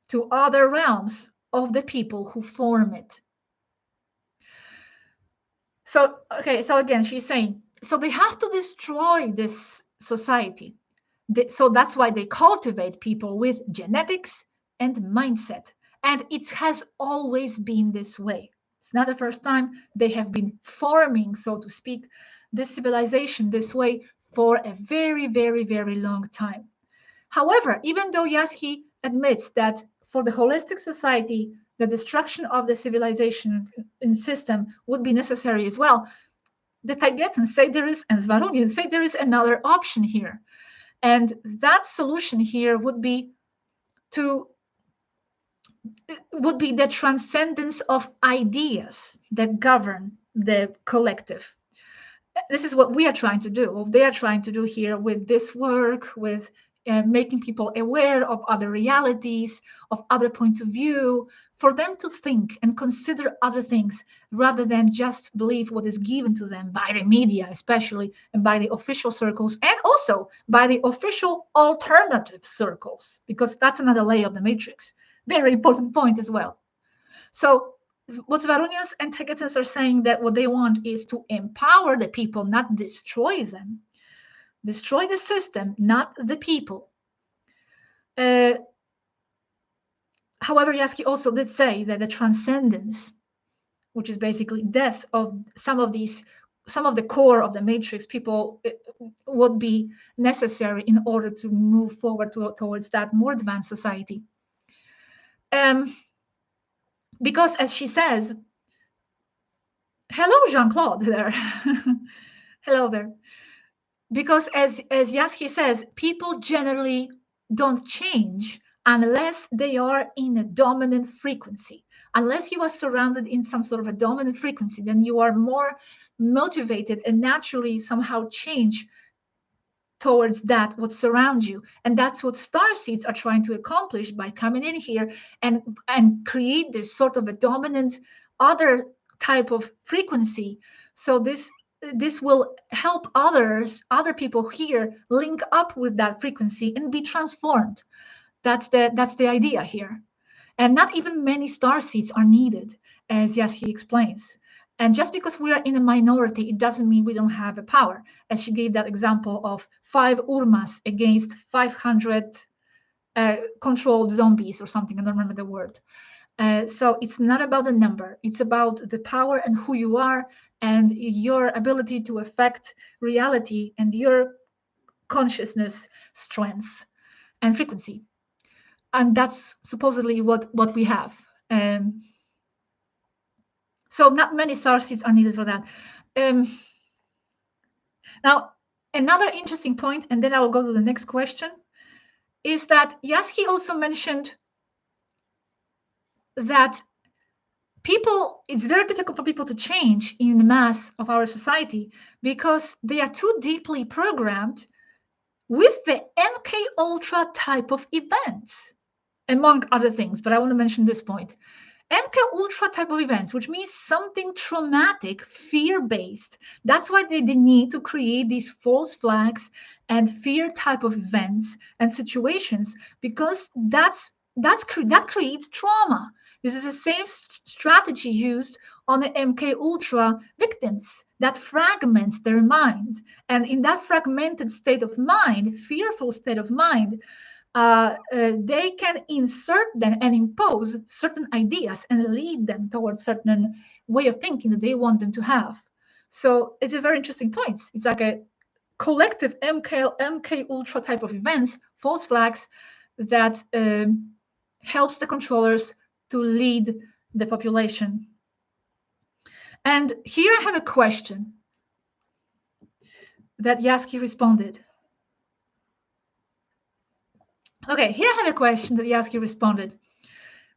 to other realms of the people who form it. So, okay, so again, she's saying, so they have to destroy this society. So that's why they cultivate people with genetics and mindset. And it has always been this way. It's not the first time. They have been forming, so to speak, this civilization this way for a very, very, very long time. However, even though Yazhi admits that for the holistic society, the destruction of the civilization and system would be necessary as well, the Tibetans say there is, and Svarunians say there is another option here. And that solution here would be the transcendence of ideas that govern the collective. This is what we are trying to do, what they are trying to do here with this work, with making people aware of other realities, of other points of view, for them to think and consider other things rather than just believe what is given to them by the media, especially, and by the official circles, and also by the official alternative circles, because that's another layer of the matrix. Very important point as well. So what Svarunians and Tibetans are saying, that what they want is to empower the people, not destroy them. Destroy the system, not the people. However, Yazhi also did say that the transcendence, which is basically death of some of the core of the matrix people, would be necessary in order to move forward towards that more advanced society. Because as she says, hello, Jean-Claude there. Hello there. Because as Yazhi says, people generally don't change unless they are in a dominant frequency. Unless you are surrounded in some sort of a dominant frequency, then you are more motivated and naturally somehow change towards that what surrounds you. And that's what starseeds are trying to accomplish by coming in here and create this sort of a dominant other type of frequency. So this will help other people here link up with that frequency and be transformed. That's the idea here. And not even many starseeds are needed, as Yazhi explains. And just because we are in a minority, it doesn't mean we don't have a power. As she gave that example of 5 urmas against 500 controlled zombies or something. I don't remember the word. So it's not about the number. It's about the power and who you are and your ability to affect reality and your consciousness strength and frequency. And that's supposedly what we have. So not many starseeds are needed for that. Now, another interesting point, and then I will go to the next question, is that Yazhi also mentioned that it's very difficult for people to change in the mass of our society because they are too deeply programmed with the MK Ultra type of events, among other things. But I want to mention this point. MK Ultra type of events, which means something traumatic, fear-based. That's why they need to create these false flags and fear type of events and situations, because that creates trauma. This is the same strategy used on the MK Ultra victims that fragments their mind. And in that fragmented state of mind, fearful state of mind, they can insert them and impose certain ideas and lead them towards certain way of thinking that they want them to have. So it's a very interesting point. It's like a collective MK Ultra type of events, false flags that helps the controllers to lead the population. And here I have a question that Yazhi responded. Okay, here I have a question that Yazhi responded.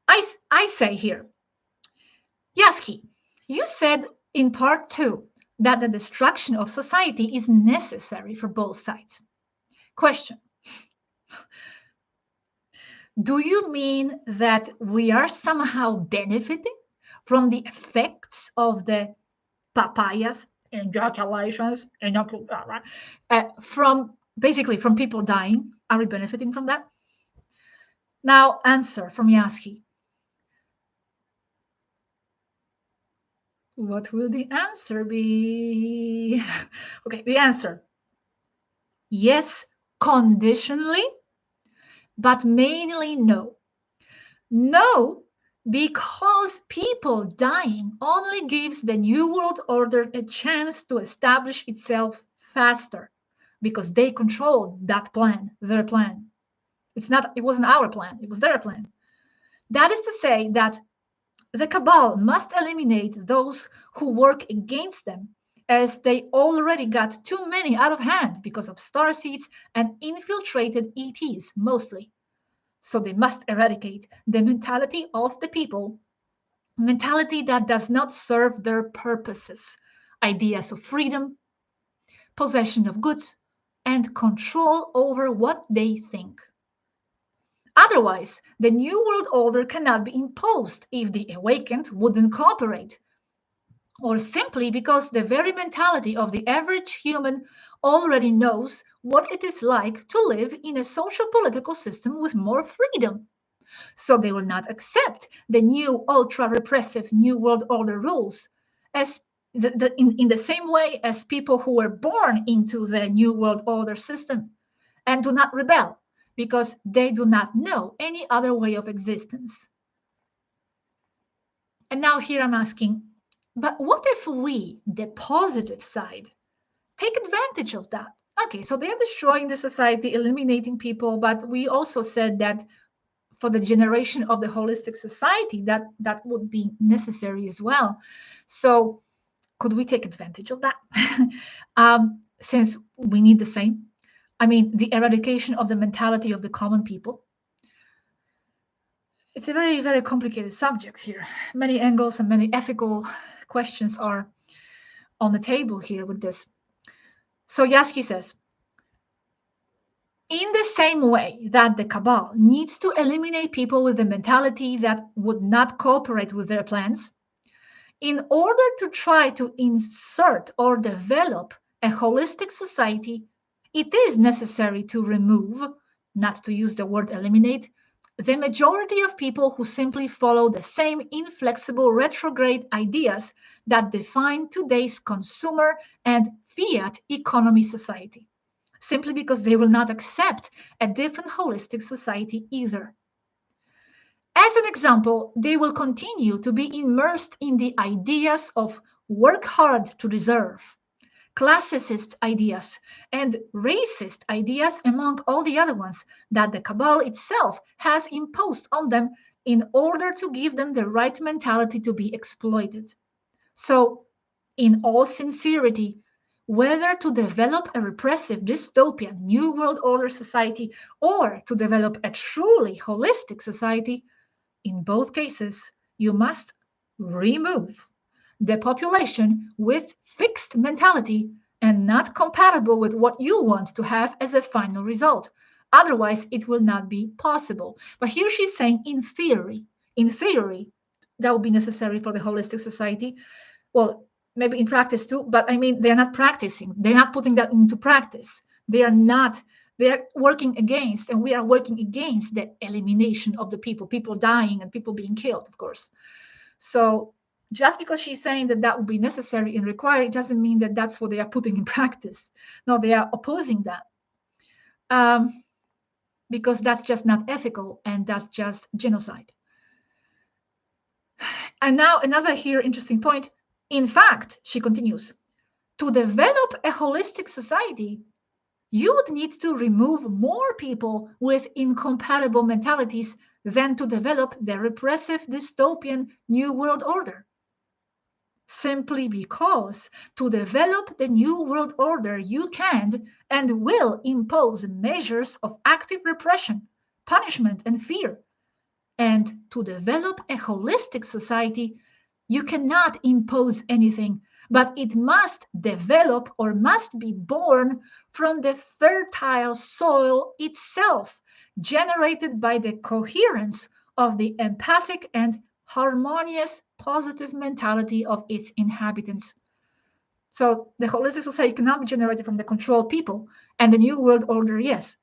I say here, Yazhi, you said in part 2 that the destruction of society is necessary for both sides. Question. Do you mean that we are somehow benefiting from the effects of the papayas, ejaculations, from basically from people dying? Are we benefiting from that? Now, answer from Yazhi. What will the answer be? Okay, the answer. Yes, conditionally, but mainly no. No, because people dying only gives the New World Order a chance to establish itself faster, because they controlled that plan, their plan. It wasn't our plan, it was their plan. That is to say that the cabal must eliminate those who work against them, as they already got too many out of hand because of starseeds and infiltrated ETs mostly. So they must eradicate the mentality of the people, mentality that does not serve their purposes, ideas of freedom, possession of goods, and control over what they think. Otherwise, the New World Order cannot be imposed if the awakened wouldn't cooperate, or simply because the very mentality of the average human already knows what it is like to live in a social political system with more freedom. So they will not accept the new ultra-repressive New World Order rules as in the same way as people who were born into the New World Order system and do not rebel because they do not know any other way of existence. And now here I'm asking, but what if we, the positive side, take advantage of that? Okay, so they're destroying the society, eliminating people, but we also said that for the generation of the holistic society, that would be necessary as well. So could we take advantage of that? Since we need the same? I mean, the eradication of the mentality of the common people. It's a very, very complicated subject here. Many angles and many ethical questions are on the table here with this. So Yazhi says, in the same way that the cabal needs to eliminate people with a mentality that would not cooperate with their plans, in order to try to insert or develop a holistic society, it is necessary to remove, not to use the word eliminate, the majority of people who simply follow the same inflexible retrograde ideas that define today's consumer and fiat economy society, simply because they will not accept a different holistic society either. As an example, they will continue to be immersed in the ideas of work hard to deserve, classicist ideas, and racist ideas, among all the other ones that the cabal itself has imposed on them in order to give them the right mentality to be exploited. So, in all sincerity, whether to develop a repressive dystopian New World Order society or to develop a truly holistic society, in both cases, you must remove the population with fixed mentality and not compatible with what you want to have as a final result. Otherwise, it will not be possible. But here she's saying in theory, that would be necessary for the holistic society. Well, maybe in practice too, but I mean, they're not practicing. They're not putting that into practice. They are not, they're working against, and we are working against the elimination of the people dying and people being killed, of course. So just because she's saying that that would be necessary and required, it doesn't mean that that's what they are putting in practice. No, they are opposing that. Because that's just not ethical, and that's just genocide. And now another here interesting point. In fact, she continues, to develop a holistic society, you would need to remove more people with incompatible mentalities than to develop the repressive dystopian New World Order. Simply because to develop the New World Order, you can and will impose measures of active repression, punishment, and fear. And to develop a holistic society, you cannot impose anything, but it must develop or must be born from the fertile soil itself, generated by the coherence of the empathic and harmonious positive mentality of its inhabitants. So the holistic society cannot be generated from the controlled people, and the New World Order, yes.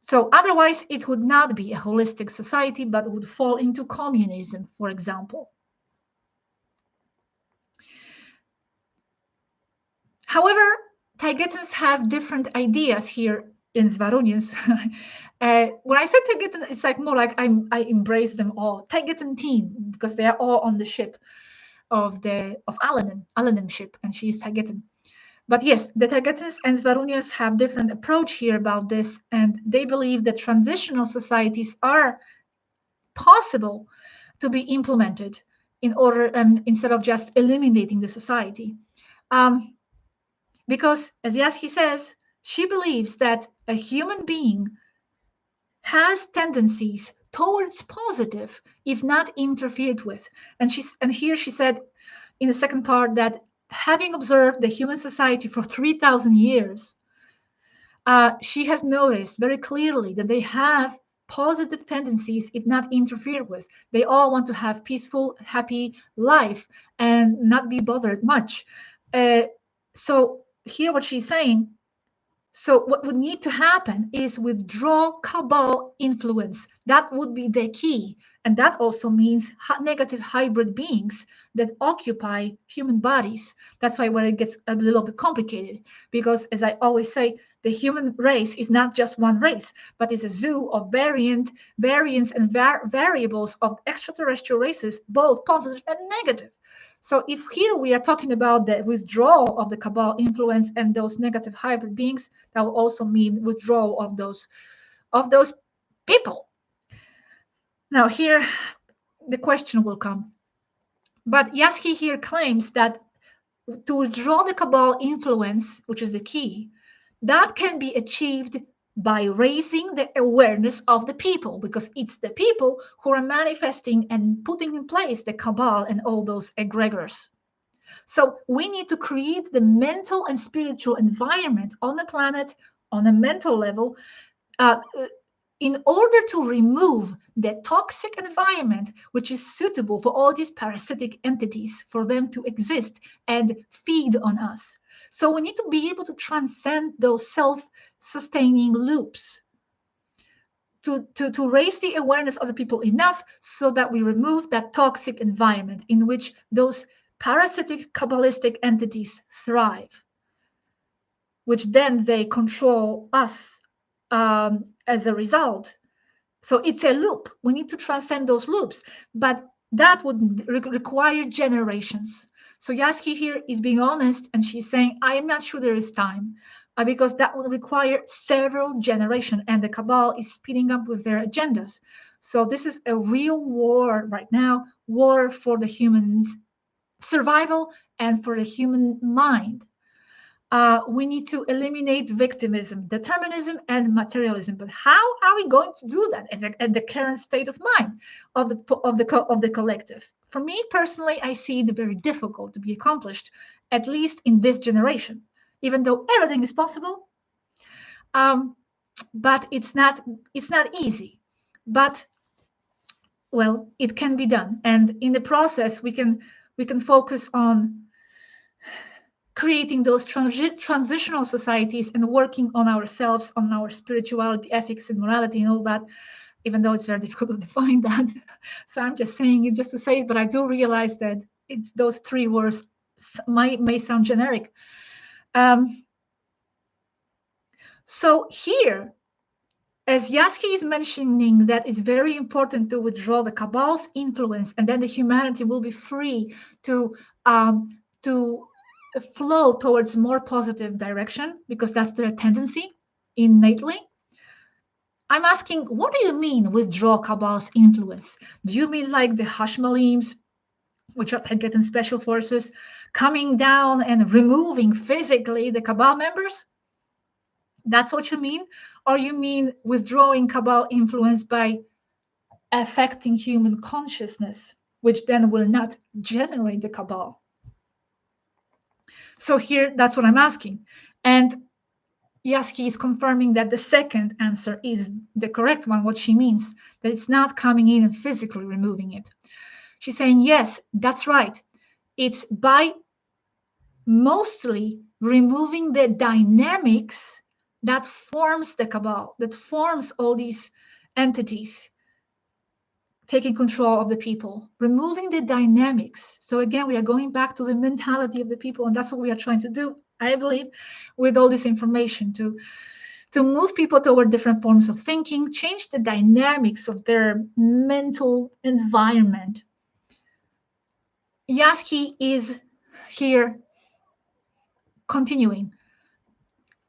So otherwise, it would not be a holistic society, but would fall into communism, for example. However, Taigetans have different ideas here in Svarunians. When I said Taigetan, it's like more like I embrace them all. Taigetan team, because they are all on the ship of Alanim ship, and she is Taigetan. But yes, the Taigetans and Svarunians have different approach here about this, and they believe that transitional societies are possible to be implemented in order instead of just eliminating the society. Because as Yazhi says, she believes that a human being has tendencies towards positive if not interfered with. And here she said in the second part that having observed the human society for 3,000 years, she has noticed very clearly that they have positive tendencies if not interfered with. They all want to have peaceful, happy life and not be bothered much. So here what she's saying, so what would need to happen is withdraw cabal influence. That would be the key. And that also means negative hybrid beings that occupy human bodies. That's why when it gets a little bit complicated, because as I always say, the human race is not just one race, but is a zoo of variants and variables of extraterrestrial races, both positive and negative. So if here we are talking about the withdrawal of the cabal influence and those negative hybrid beings, that will also mean withdrawal of those people. Now here the question will come. But Yazhi here claims that to withdraw the cabal influence, which is the key, that can be achieved by raising the awareness of the people, because it's the people who are manifesting and putting in place the cabal and all those egregors. So we need to create the mental and spiritual environment on the planet on a mental level in order to remove the toxic environment which is suitable for all these parasitic entities for them to exist and feed on us. So we need to be able to transcend those self-sustaining loops to raise the awareness of the people enough so that we remove that toxic environment in which those parasitic Kabbalistic entities thrive, which then they control us as a result. So it's a loop. We need to transcend those loops, but that would require generations. So Yazhi here is being honest, and she's saying, I am not sure there is time, because that would require several generations, and the Cabal is speeding up with their agendas. So this is a real war right now, war for the humans' survival and for the human mind. We need to eliminate victimism, determinism, and materialism. But how are we going to do that at the current state of mind of the collective? For me personally, I see it very difficult to be accomplished, at least in this generation. Even though everything is possible, but it's not easy. But well, it can be done. And in the process, we can focus on creating those transitional societies and working on ourselves, on our spirituality, ethics, and morality, and all that, even though it's very difficult to define that. So I'm just saying it just to say it, but I do realize that it's those three words may sound generic. So here, as Yazhi is mentioning, that it's very important to withdraw the Kabbal's influence, and then the humanity will be free to flow towards more positive direction, because that's their tendency innately. I'm asking, what do you mean withdraw Kabbal's influence? Do you mean like the Hashmalims, which are Tagetan special forces, coming down and removing physically the Kabbal members? That's what you mean? Or you mean withdrawing Kabbal influence by affecting human consciousness, which then will not generate the Kabbal? So here, that's what I'm asking. And Yazhi is confirming that the second answer is the correct one, what she means, that it's not coming in and physically removing it. She's saying, yes, that's right. It's by mostly removing the dynamics that forms the Kabal, that forms all these entities taking control of the people, removing the dynamics. So again, we are going back to the mentality of the people, and that's what we are trying to do, I believe, with all this information, to move people toward different forms of thinking, change the dynamics of their mental environment. Yazhi is here continuing,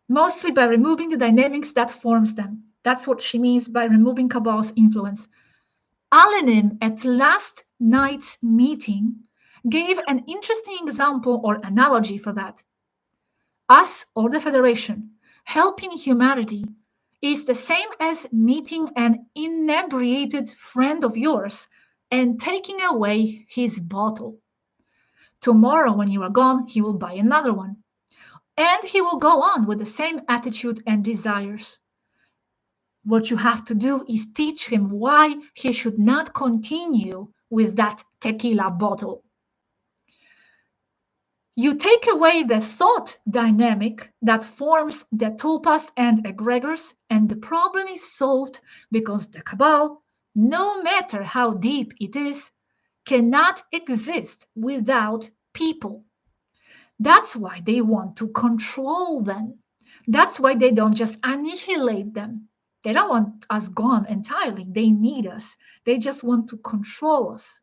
mostly by removing the dynamics that forms them. That's what she means by removing Kabbal's influence. Alanim, at last night's meeting, gave an interesting example or analogy for that. Us, or the Federation, helping humanity is the same as meeting an inebriated friend of yours and taking away his bottle. Tomorrow, when you are gone, he will buy another one. And he will go on with the same attitude and desires. What you have to do is teach him why he should not continue with that tequila bottle. You take away the thought dynamic that forms the tulpas and egregors, and the problem is solved, because the Kabbal, no matter how deep it is, cannot exist without people. That's why they want to control them. That's why they don't just annihilate them. They don't want us gone entirely. They need us. They just want to control us,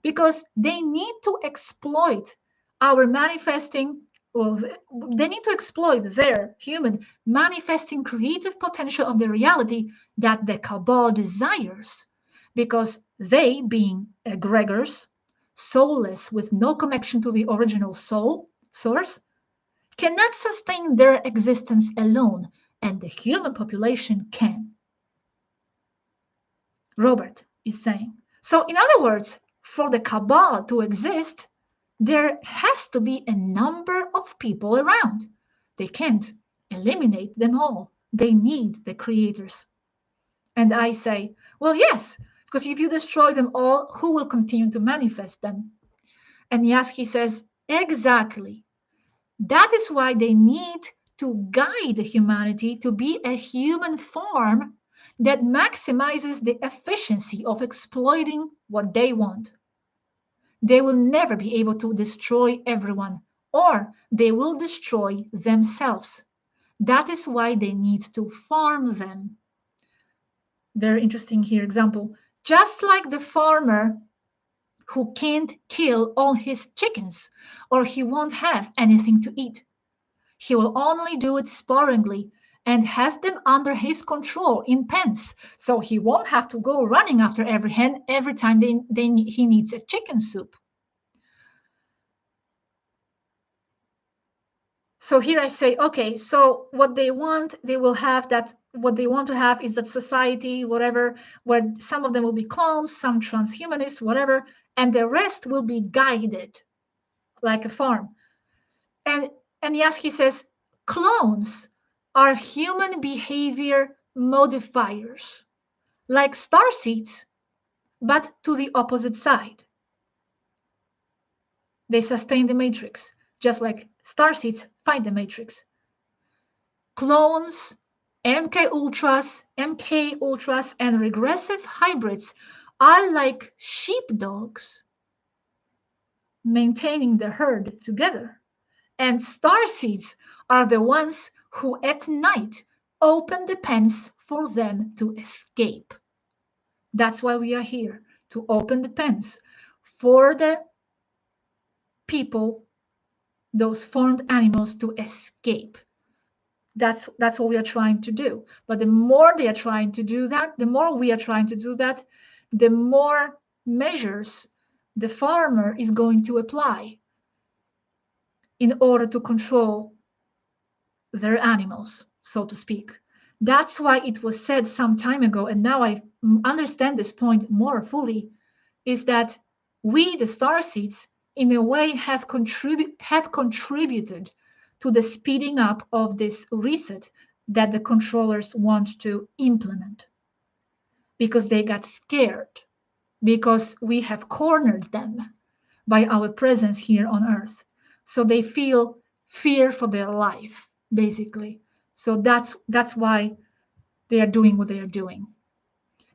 because they need to exploit our manifesting, well, they need to exploit their human manifesting creative potential of the reality that the Kabbal desires, because they, being egregors, soulless with no connection to the original soul source, cannot sustain their existence alone, and the human population can. Robert is saying. So, in other words, for the Kabbal to exist, there has to be a number of people around. They can't eliminate them all. They need the creators. And I say, well, yes, because if you destroy them all, who will continue to manifest them? And Yazhi says, exactly. That is why they need to guide humanity to be a human form that maximizes the efficiency of exploiting what they want. They will never be able to destroy everyone, or they will destroy themselves. That is why they need to farm them. Very interesting here example. Just like the farmer who can't kill all his chickens, or he won't have anything to eat. He will only do it sparingly and have them under his control in pens, so he won't have to go running after every hen every time he needs a chicken soup. So here I say, okay, so what they want, they will have that. What they want to have is that society, whatever, where some of them will be clones, some transhumanists, whatever, and the rest will be guided like a farm. And Yazhi says, clones are human behavior modifiers, like starseeds but to the opposite side. They sustain the matrix, just like starseeds fight the matrix. Clones, MK Ultras, and regressive hybrids are like sheepdogs maintaining the herd together. And starseeds are the ones who at night open the pens for them to escape. That's why we are here, to open the pens for the people, those formed animals, to escape. That's what we are trying to do. But the more they are trying to do that, the more we are trying to do that, the more measures the farmer is going to apply in order to control their animals, so to speak. That's why it was said some time ago, and now I understand this point more fully, is that we, the starseeds, in a way have contributed to the speeding up of this reset that the controllers want to implement, because they got scared, because we have cornered them by our presence here on Earth. So they feel fear for their life, basically. So that's why they are doing what they are doing.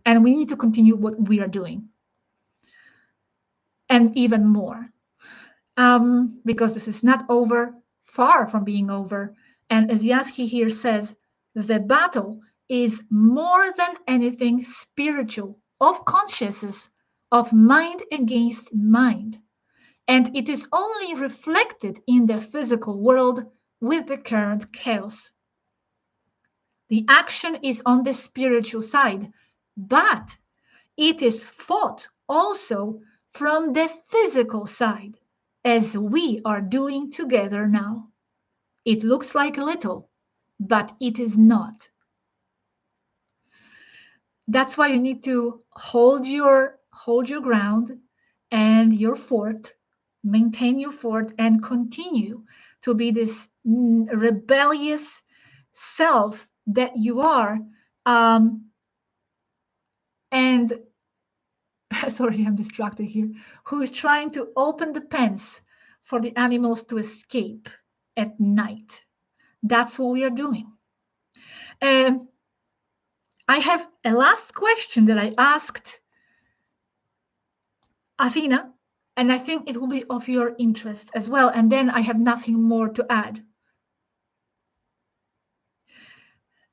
And we need to continue what we are doing. And even more. Because this is not over, far from being over. And as Yazhi here says, the battle is more than anything spiritual, of consciousness, of mind against mind. And it is only reflected in the physical world with the current chaos. The action is on the spiritual side, but it is fought also from the physical side, as we are doing together now. It looks like a little, but it is not. That's why you need to hold your ground and your fort, maintain your fort, and continue to be this rebellious self that you are. And sorry, I'm distracted here, who is trying to open the pens for the animals to escape at night. That's what we are doing. I have a last question that I asked Athena, and I think it will be of your interest as well. And then I have nothing more to add.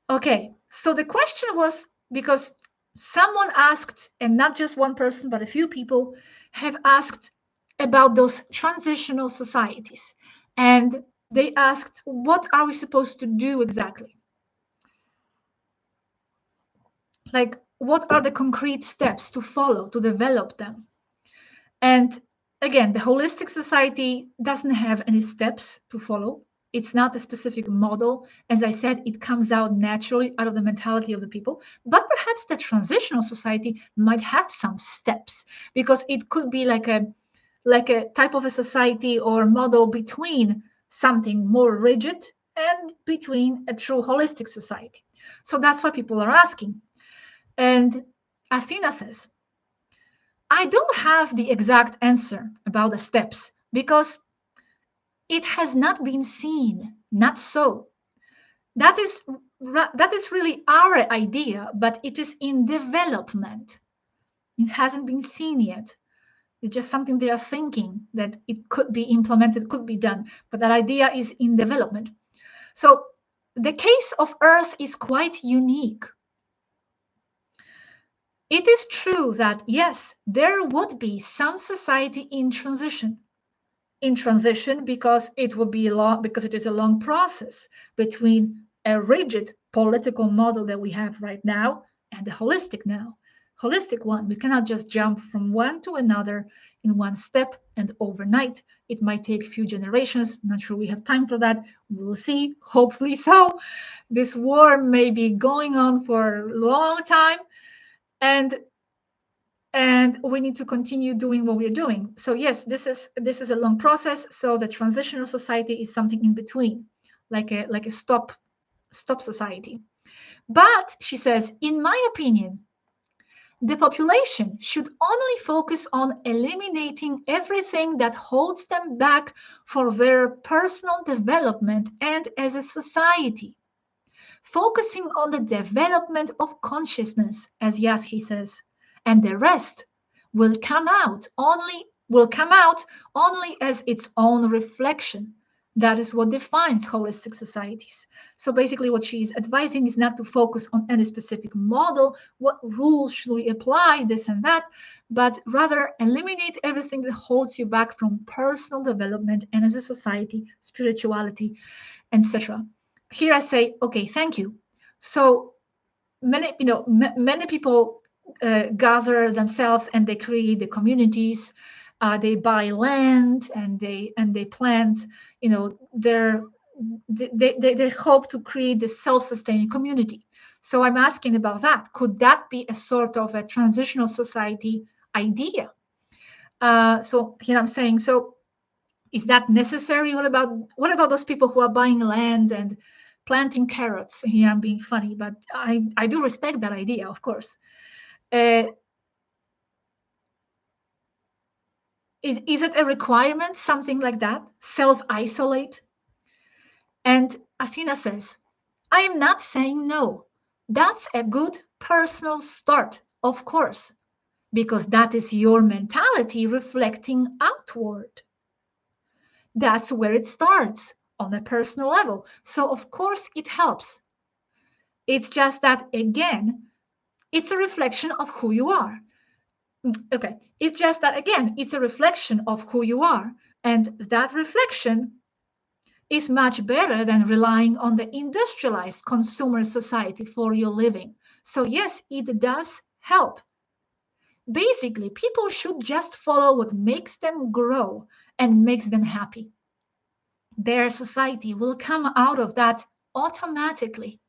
Okay, so the question was, because someone asked, and not just one person, but a few people have asked about those transitional societies. And they asked, what are we supposed to do exactly? Like, what are the concrete steps to follow to develop them? And again, the holistic society doesn't have any steps to follow. It's not a specific model. As I said, it comes out naturally out of the mentality of the people. But perhaps the transitional society might have some steps, because it could be like a type of a society or model between something more rigid and between a true holistic society. So that's why people are asking. And Athena says, I don't have the exact answer about the steps, because it has not been seen, not so. That is really our idea, but it is in development. It hasn't been seen yet. It's just something they are thinking that it could be implemented, could be done, but that idea is in development. So the case of Earth is quite unique. It is true that, yes, there would be some society in transition. In transition because it would be because it is a long process between a rigid political model that we have right now and the holistic one. We cannot just jump from one to another in one step and overnight. It might take a few generations. I'm not sure we have time for that. We will see. Hopefully so. This war may be going on for a long time, and we need to continue doing what we're doing. So yes, this is a long process. So the transitional society is something in between, like a stop society. But she says, in my opinion, The population should only focus on eliminating everything that holds them back for their personal development and as a society, focusing on the development of consciousness, as Yazhi says, and the rest will come out only as its own reflection. That is what defines holistic societies. So basically, what she's advising is not to focus on any specific model, what rules should we apply, this and that, but rather eliminate everything that holds you back from personal development and as a society, spirituality, etc. Here I say, okay, thank you. So many people gather themselves and they create the communities. They buy land and they plant. They hope to create the self-sustaining community. So I'm asking about that. Could that be a sort of a transitional society idea? So here I'm saying, so is that necessary? What about those people who are buying land and planting carrots? Here I'm being funny, but I do respect that idea, of course. Is it a requirement, something like that? Self-isolate? And Athena says, I am not saying no. That's a good personal start, of course, because that is your mentality reflecting outward. That's where it starts on a personal level. So, of course, it helps. It's just that, again, it's a reflection of who you are. Okay, it's just that, again, it's a reflection of who you are. And that reflection is much better than relying on the industrialized consumer society for your living. So, yes, it does help. Basically, people should just follow what makes them grow and makes them happy. Their society will come out of that automatically.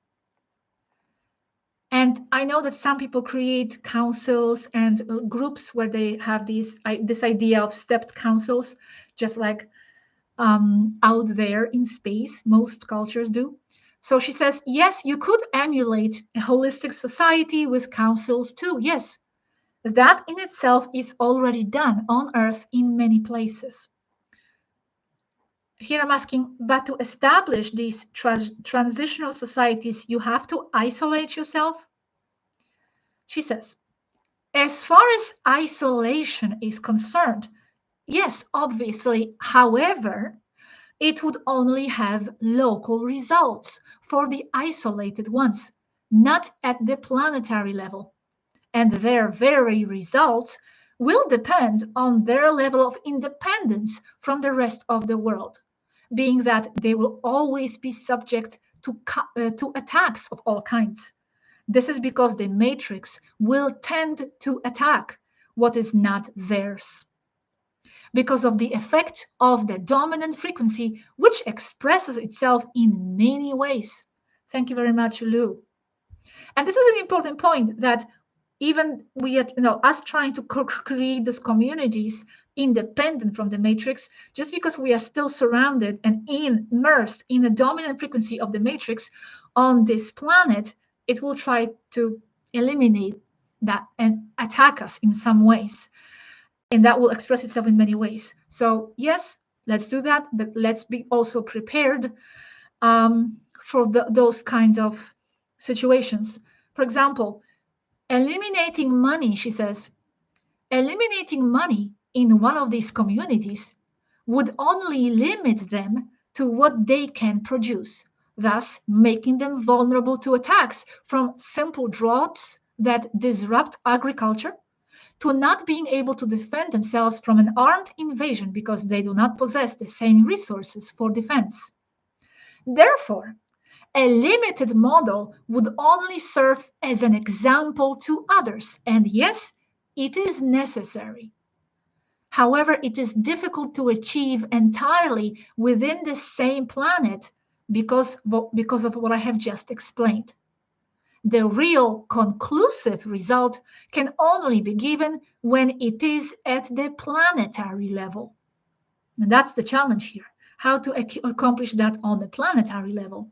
And I know that some people create councils and groups where they have this idea of stepped councils, just like out there in space, most cultures do. So she says, yes, you could emulate a holistic society with councils too. Yes, that in itself is already done on Earth in many places. Here I'm asking, but to establish these transitional societies, you have to isolate yourself? She says, as far as isolation is concerned, yes, obviously. However, it would only have local results for the isolated ones, not at the planetary level. And their very results will depend on their level of independence from the rest of the world, being that they will always be subject to attacks of all kinds. This is because the matrix will tend to attack what is not theirs, because of the effect of the dominant frequency, which expresses itself in many ways. Thank you very much, Lou. And this is an important point, that even us trying to create these communities independent from the matrix, just because we are still surrounded and immersed in the dominant frequency of the matrix on this planet, it will try to eliminate that and attack us in some ways. And that will express itself in many ways. So yes, let's do that, but let's be also prepared for those kinds of situations. For example, eliminating money, she says, eliminating money in one of these communities would only limit them to what they can produce, thus making them vulnerable to attacks from simple droughts that disrupt agriculture to not being able to defend themselves from an armed invasion because they do not possess the same resources for defense. Therefore, a limited model would only serve as an example to others, and yes, it is necessary. However, it is difficult to achieve entirely within the same planet because of what I have just explained. The real conclusive result can only be given when it is at the planetary level. And that's the challenge here, how to accomplish that on the planetary level.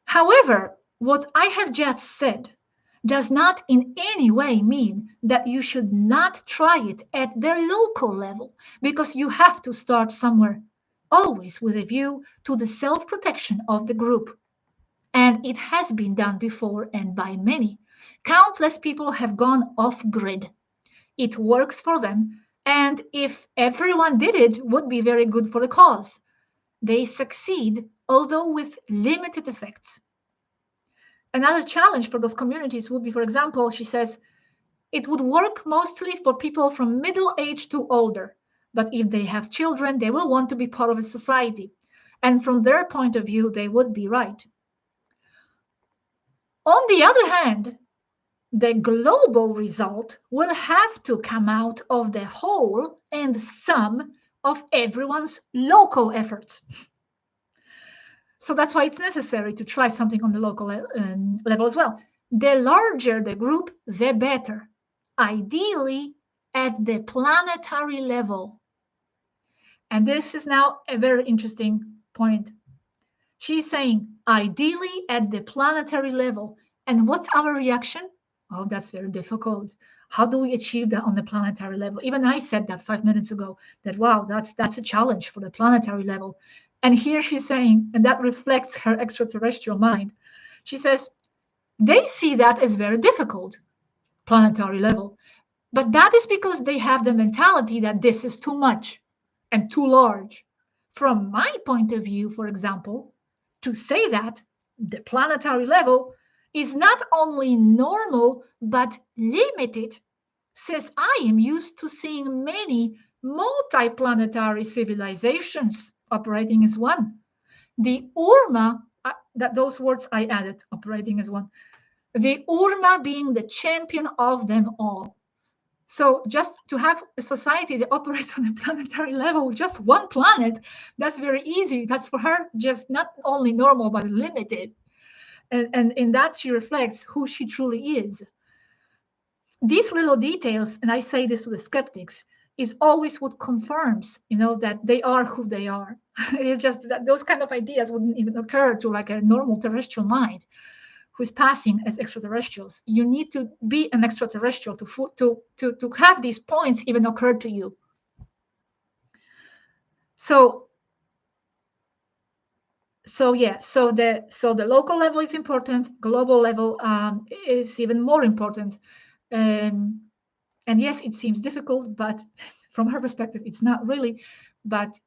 However, What I have just said does not in any way mean that you should not try it at the local level, because you have to start somewhere, always with a view to the self-protection of the group. And it has been done before and by many. Countless people have gone off grid. It works for them, and if everyone did it, would be very good for the cause. They succeed, although with limited effects. Another challenge for those communities would be, for example, she says, it would work mostly for people from middle age to older. But if they have children, they will want to be part of a society. And from their point of view, they would be right. On the other hand, the global result will have to come out of the whole and sum of everyone's local efforts. So that's why it's necessary to try something on the local level as well. The larger the group, the better. Ideally, at the planetary level. And this is now a very interesting point. She's saying, ideally at the planetary level. And what's our reaction? Oh, that's very difficult. How do we achieve that on the planetary level? Even I said that 5 minutes ago, that wow, that's a challenge for the planetary level. And here she's saying, and that reflects her extraterrestrial mind, she says, they see that as very difficult, planetary level. But that is because they have the mentality that this is too much and too large. From my point of view, for example, to say that the planetary level is not only normal but limited, says I am used to seeing many multiplanetary civilizations operating as one. The Urma, those words I added, operating as one. The Urma being the champion of them all. So just to have a society that operates on a planetary level, just one planet, that's very easy. That's for her just not only normal, but limited. And in that she reflects who she truly is. These little details, and I say this to the skeptics, is always what confirms, that they are who they are. It's just that those kind of ideas wouldn't even occur to like a normal terrestrial mind who's passing as extraterrestrials. You need to be an extraterrestrial to have these points even occur to you. So the local level is important. Global level is even more important. And yes, it seems difficult, but from her perspective, it's not really. But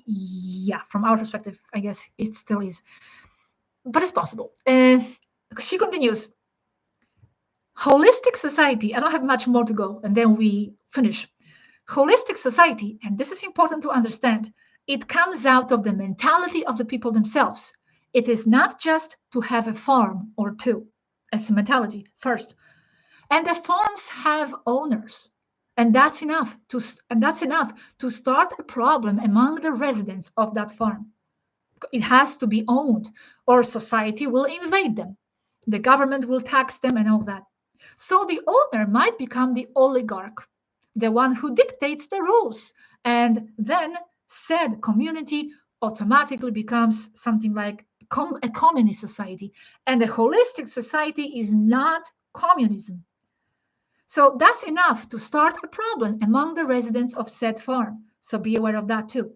yeah, from our perspective, I guess it still is. But it's possible. She continues. Holistic society, I don't have much more to go, and then we finish. Holistic society, and this is important to understand, it comes out of the mentality of the people themselves. It is not just to have a farm or two as a mentality first. And the farms have owners. And that's enough to start a problem among the residents of that farm. It has to be owned, or society will invade them. The government will tax them and all that. So the owner might become the oligarch, the one who dictates the rules. And then said community automatically becomes something like a communist society. And a holistic society is not communism. So that's enough to start a problem among the residents of said farm. So be aware of that too.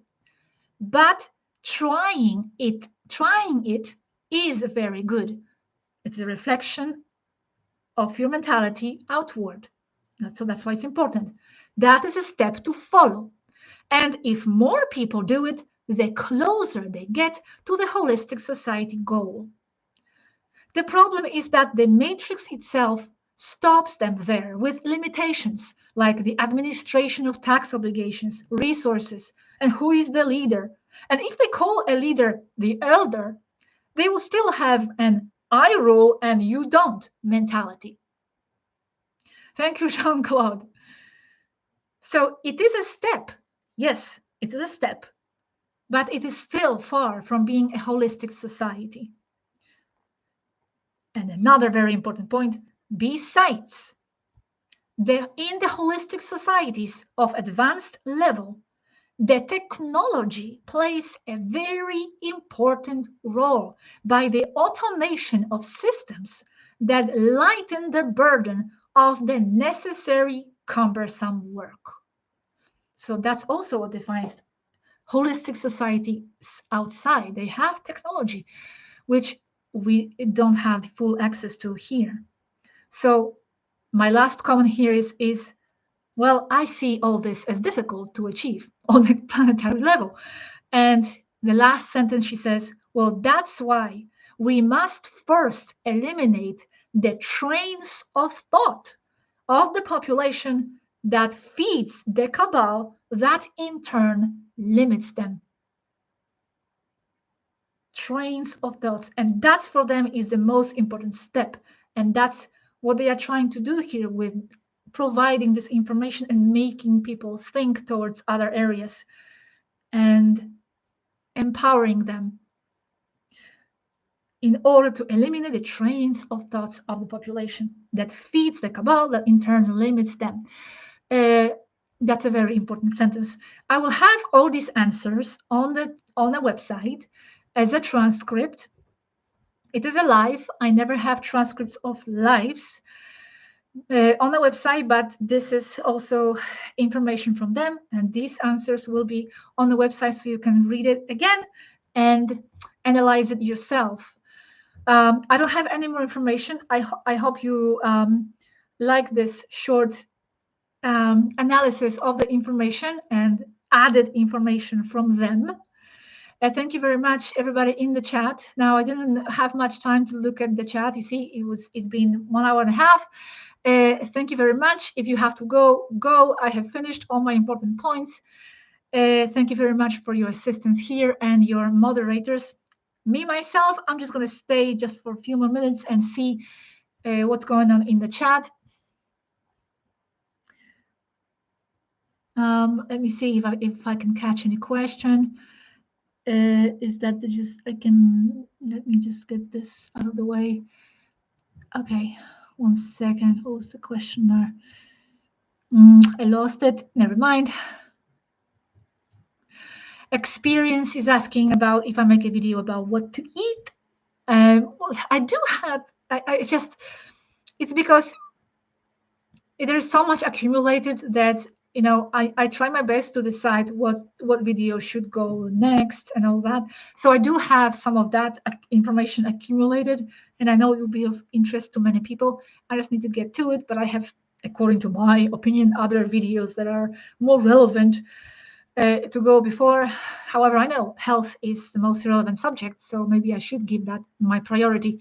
But trying it is very good. It's a reflection of your mentality outward. So that's why it's important. That is a step to follow. And if more people do it, the closer they get to the holistic society goal. The problem is that the matrix itself stops them there with limitations like the administration of tax obligations, resources, and who is the leader. And if they call a leader the elder, they will still have an I rule and you don't mentality. Thank you, Jean-Claude. So it is a step. Yes, it is a step, but it is still far from being a holistic society. And another very important point, besides, in the holistic societies of advanced level, the technology plays a very important role by the automation of systems that lighten the burden of the necessary cumbersome work. So that's also what defines holistic society outside. They have technology, which we don't have full access to here. So my last comment here is well, I see all this as difficult to achieve on a planetary level. And the last sentence she says, well, that's why we must first eliminate the trains of thought of the population that feeds the cabal that in turn limits them. Trains of thoughts. And that's for them is the most important step. And that's what they are trying to do here with providing this information and making people think towards other areas and empowering them in order to eliminate the trains of thoughts of the population that feeds the cabal that in turn limits them. That's a very important sentence. I will have all these answers on the website as a transcript. It is a live. I never have transcripts of lives on the website, but this is also information from them, and these answers will be on the website so you can read it again and analyze it yourself. I don't have any more information. I hope you like this short analysis of the information and added information from them. Thank you very much, everybody in the chat. Now, I didn't have much time to look at the chat. You see, it's been 1 hour and a half. Thank you very much. If you have to go, go. I have finished all my important points. Thank you very much for your assistance here and your moderators. Me, myself, I'm just going to stay just for a few more minutes and see what's going on in the chat. Let me see if I can catch any question. Is that just let me just get this out of the way. Okay, 1 second. What was the question there? I lost it. Never mind. Experience is asking about if I make a video about what to eat. Well, I do have. It's because there's so much accumulated that I try my best to decide what video should go next and all that. So I do have some of that information accumulated, and I know it will be of interest to many people. I just need to get to it, but I have, according to my opinion, other videos that are more relevant to go before. However, I know health is the most relevant subject, so maybe I should give that my priority.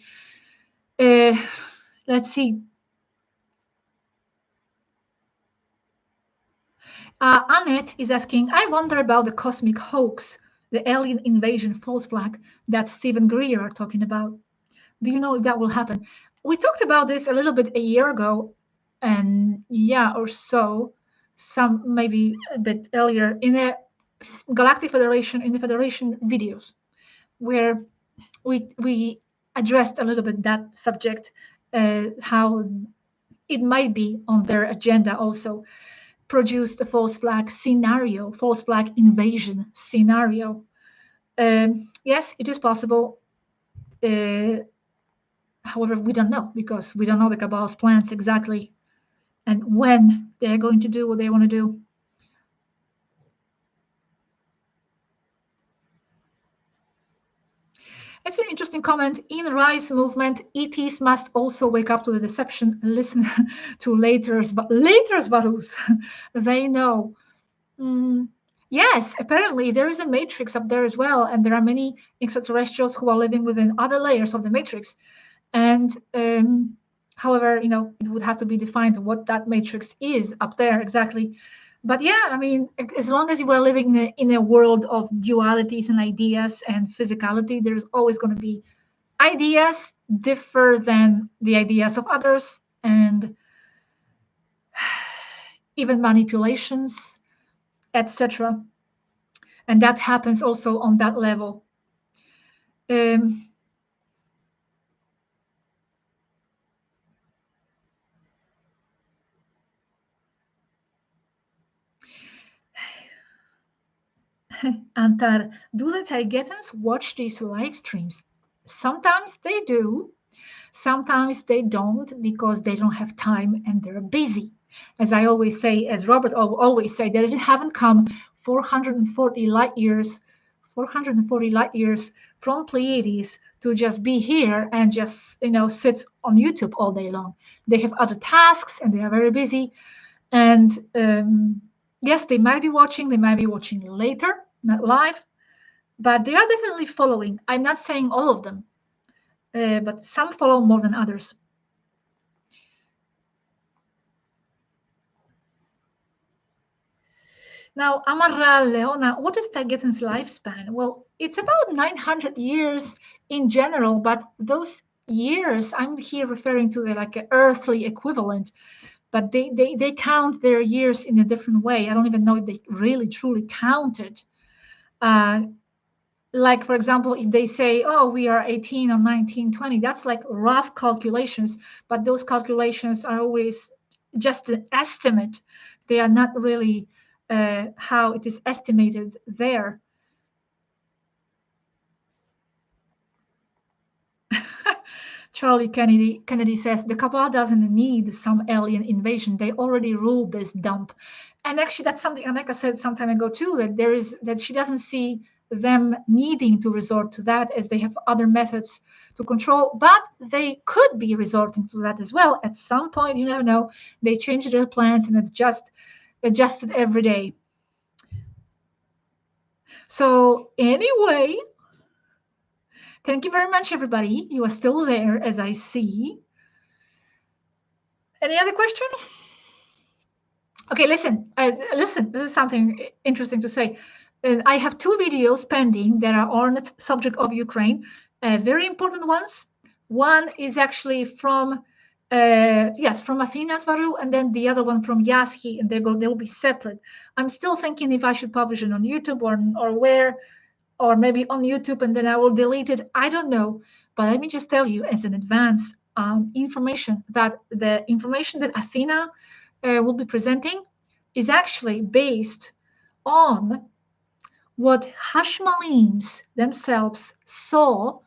Let's see. Annette is asking, I wonder about the cosmic hoax, the alien invasion false flag that Stephen Greer are talking about. Do you know if that will happen? We talked about this a little bit a year ago, and or so, some maybe a bit earlier in the Galactic Federation, in the Federation videos, where we addressed a little bit that subject, how it might be on their agenda also. Produced a false flag scenario, false flag invasion scenario. Yes, it is possible. However, we don't know because we don't know the Cabal's plans exactly and when they're going to do what they want to do. It's an interesting comment. In Rise movement, ETs must also wake up to the deception and listen to later's Swaroos. They know. Yes, apparently there is a matrix up there as well, and there are many extraterrestrials who are living within other layers of the matrix. And however, it would have to be defined what that matrix is up there exactly. But yeah, I mean, as long as you are living in a world of dualities and ideas and physicality, there's always going to be ideas differ than the ideas of others, and even manipulations, etc. And that happens also on that level. Antar, do the Tibetans watch these live streams? Sometimes they do, sometimes they don't because they don't have time and they're busy. As I always say, as Robert always say, they haven't come 440 light years, 440 light years from Pleiades to just be here and just sit on YouTube all day long. They have other tasks and they are very busy. And yes, they might be watching later, not live, but they are definitely following. I'm not saying all of them, but some follow more than others. Now, Amarra Leona, what is Tagetan's lifespan? Well, it's about 900 years in general, but those years, I'm here referring to the like earthly equivalent, but they count their years in a different way. I don't even know if they really truly counted. Like, for example, if they say, oh, we are 18 or 19, 20, that's like rough calculations, but those calculations are always just an estimate. They are not really how it is estimated there. Charlie Kennedy says the Kabbalah doesn't need some alien invasion. They already ruled this dump. And actually, that's something Aneka said some time ago too, that she doesn't see them needing to resort to that as they have other methods to control, but they could be resorting to that as well. At some point, you never know, they change their plans and it's just adjusted every day. So anyway, thank you very much, everybody. You are still there, as I see. Any other question? Okay, listen. This is something interesting to say. I have 2 videos pending that are on the subject of Ukraine, very important ones. One is actually from Athena, Swaruu, and then the other one from Yazhi, and they will be separate. I'm still thinking if I should publish it on YouTube or where, or maybe on YouTube, and then I will delete it. I don't know, but let me just tell you as an advance information that the information that Athena will be presenting is actually based on what Hashmalims themselves saw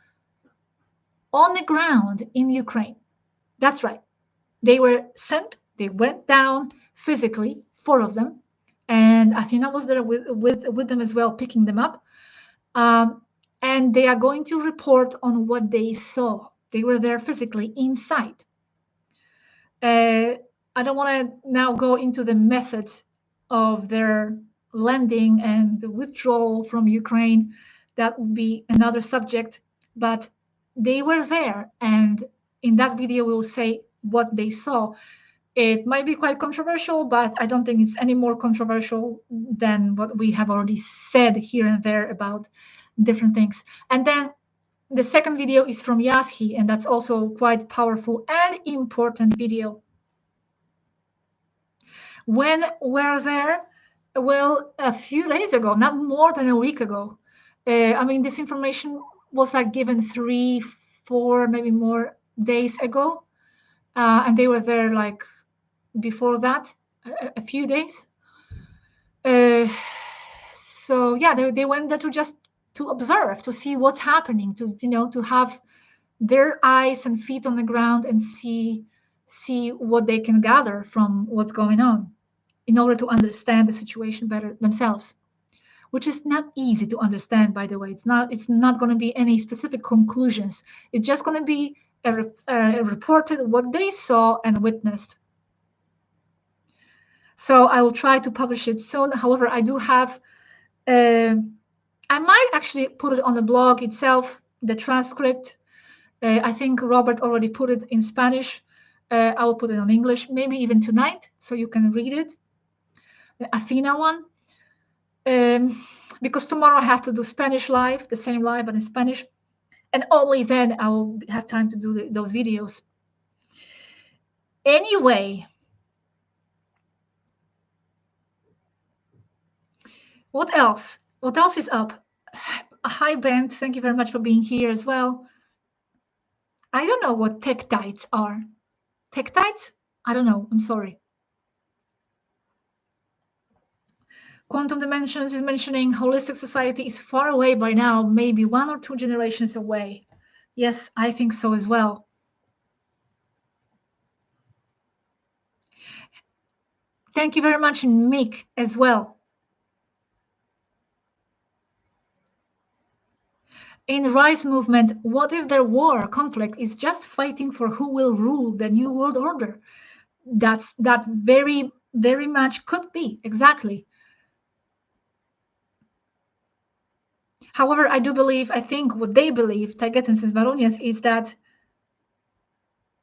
on the ground in Ukraine. That's right. They were sent, they went down physically, 4 of them, and Athena was there with them as well, picking them up. And they are going to report on what they saw. They were there physically inside. I don't want to now go into the methods of their landing and the withdrawal from Ukraine. That would be another subject, but they were there. And in that video, we'll say what they saw. It might be quite controversial, but I don't think it's any more controversial than what we have already said here and there about different things. And then the second video is from Yazhi, and that's also quite powerful and important video. When we're there, well, a few days ago, not more than a week ago. I mean, this information was like given 3, 4, maybe more days ago, and they were there like before that, a few days. So yeah, they went there to observe, to see what's happening, to have their eyes and feet on the ground and see what they can gather from what's going on in order to understand the situation better themselves, which is not easy to understand, by the way. It's not going to be any specific conclusions. It's just going to be reported what they saw and witnessed. So I will try to publish it soon. However, I do have, I might actually put it on the blog itself, the transcript. I think Robert already put it in Spanish. I will put it on English, maybe even tonight, so you can read it. The Athena one. Because tomorrow I have to do Spanish live, the same live, but in Spanish. And only then I will have time to do those videos. Anyway, what else? What else is up? Hi, Ben. Thank you very much for being here as well. I don't know what tektites are. Tektites? I don't know. I'm sorry. Quantum Dimensions is mentioning holistic society is far away by now, maybe 1 or 2 generations away. Yes, I think so as well. Thank you very much, Mick, as well. In the Rise movement, what if their war conflict is just fighting for who will rule the new world order? That very, very much could be, exactly. However, I think what they believe, Taigetans and Varonians, is that,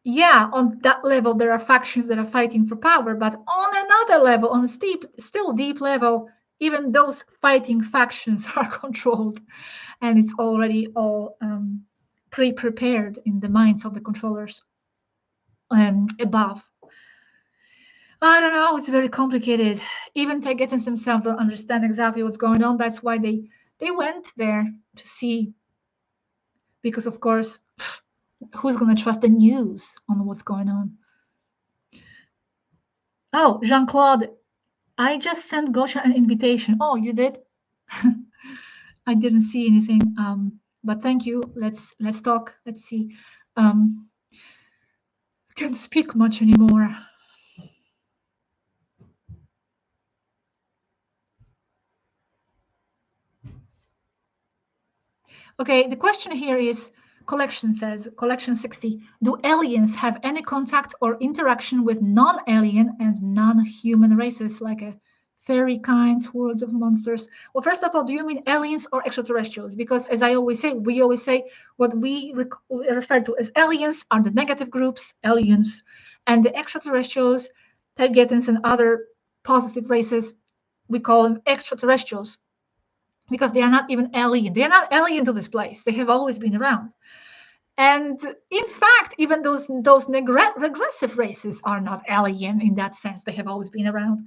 yeah, on that level, there are factions that are fighting for power, but on another level, on a still deep level, even those fighting factions are controlled, and it's already all pre-prepared in the minds of the controllers above. I don't know, it's very complicated. Even Taigetans themselves don't understand exactly what's going on. That's why they went there to see, because of course, who's going to trust the news on what's going on? Oh, Jean-Claude, I just sent Gosia an invitation. Oh, you did? I didn't see anything. But thank you. Let's talk. Let's see. I can't speak much anymore. Okay, the question here is, collection 60, do aliens have any contact or interaction with non-alien and non-human races like a fairy kinds, worlds of monsters? Well, first of all, do you mean aliens or extraterrestrials? Because as I always say, we always say what we refer to as aliens are the negative groups, aliens, and the extraterrestrials, Taigetans and other positive races, we call them extraterrestrials, because they are not even alien. They are not alien to this place. They have always been around. And in fact, even those regressive races are not alien in that sense. They have always been around.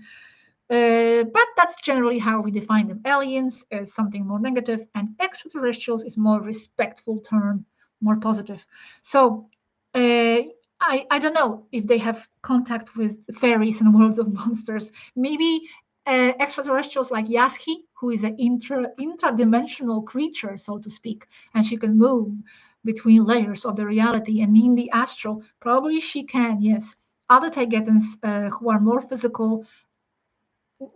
But that's generally how we define them. Aliens is something more negative, and extraterrestrials is more respectful term, more positive. So I don't know if they have contact with fairies and worlds of monsters. Maybe extraterrestrials like Yazhi, who is an intradimensional creature, so to speak, and she can move between layers of the reality and in the astral. Probably she can, yes. Other Taigetans who are more physical,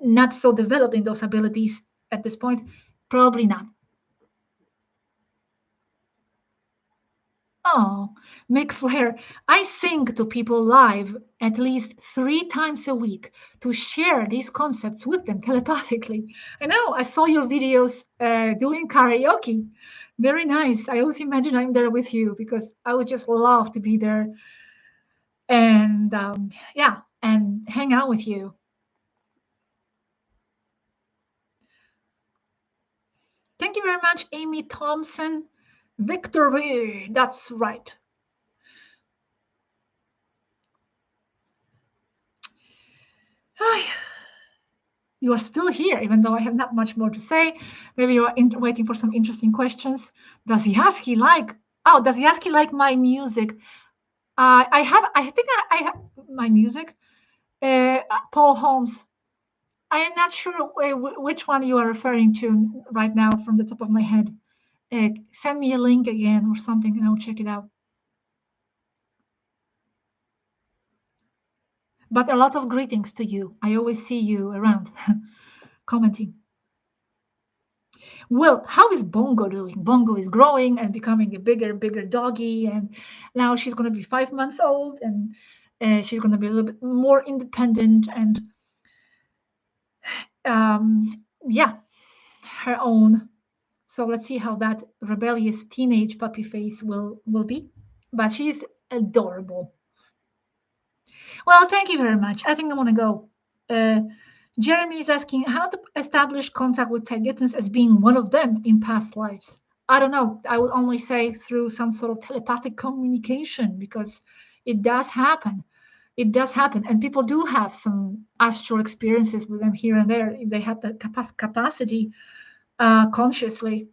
not so developed in those abilities at this point, probably not. Oh, Mick Flair, I sing to people live at least 3 times a week to share these concepts with them telepathically. I know, I saw your videos doing karaoke. Very nice. I always imagine I'm there with you because I would just love to be there and yeah, and hang out with you. Thank you very much, Amy Thompson. Victory, that's right. You are still here, even though I have not much more to say. Maybe you are waiting for some interesting questions. Does Yazhi like? Oh, does Yazhi like my music? I think I have my music. Paul Holmes. I am not sure which one you are referring to right now from the top of my head. Send me a link again or something, and I'll check it out. But a lot of greetings to you. I always see you around commenting. Well, how is Bongo doing? Bongo is growing and becoming a bigger doggy, and now she's going to be 5 months old, and she's going to be a little bit more independent and yeah, her own. So let's see how that rebellious teenage puppy face will be. But she's adorable. Well, thank you very much. I think I want to go. Jeremy is asking how to establish contact with Taigetans as being one of them in past lives. I don't know. I would only say through some sort of telepathic communication, because it does happen. It does happen. And people do have some astral experiences with them here and there. They have that capacity consciously.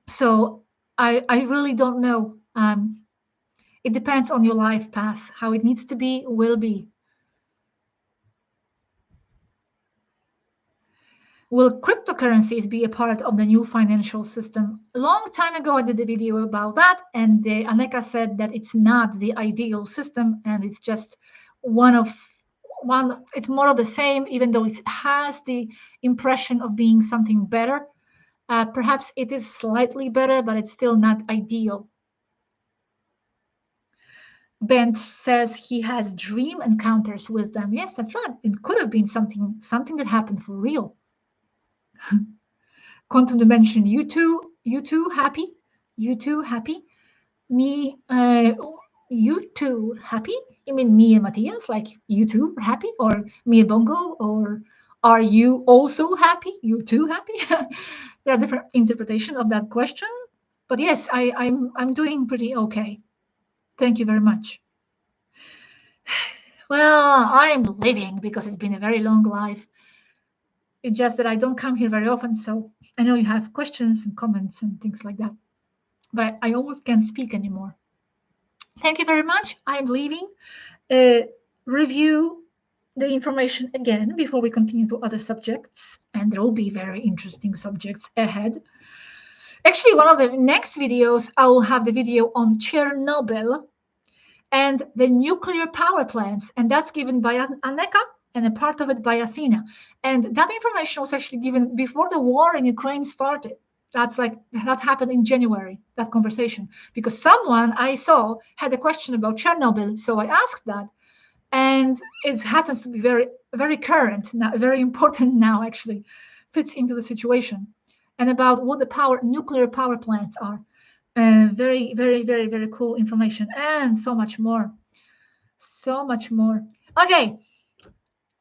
So I really don't know. It depends on your life path. How it needs to be, will be. Will cryptocurrencies be a part of the new financial system? A long time ago, I did a video about that, and Aneka said that it's not the ideal system, and it's just one. It's more of the same, even though it has the impression of being something better. Perhaps it is slightly better, but it's still not ideal. Bent says he has dream encounters with them. Yes, that's right. It could have been something that happened for real. Quantum dimension, you too happy? You too happy? Me, you too happy? You mean me and Matthias, like you two happy? Or me and Bongo? Or are you also happy? You too happy? There are different interpretation of that question. But yes, I'm doing pretty okay. Thank you very much. Well, I'm living because it's been a very long life. It's just that I don't come here very often, so I know you have questions and comments and things like that. But I almost can't speak anymore. Thank you very much. I'm leaving. Review the information again before we continue to other subjects, and there will be very interesting subjects ahead. Actually, one of the next videos, I will have the video on Chernobyl and the nuclear power plants, and that's given by Aneka and a part of it by Athena. And that information was actually given before the war in Ukraine started. That happened in January, that conversation, because someone I saw had a question about Chernobyl, so I asked that, and it happens to be very, very current now, very important now, actually fits into the situation, and about what the nuclear power plants are. Very, very, very, very cool information, and so much more. So much more. Okay.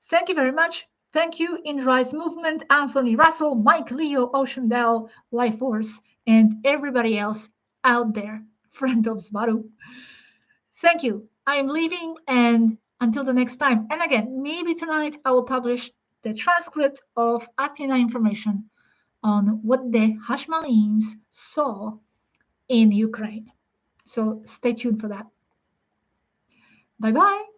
Thank you very much. Thank you, In Rise Movement, Anthony Russell, Mike Leo, Ocean Bell, Life Force, and everybody else out there, friend of Swaruu. Thank you. I'm leaving, and until the next time. And again, maybe tonight I will publish the transcript of Athena information on what the Hashmalims saw in Ukraine. So stay tuned for that. Bye-bye.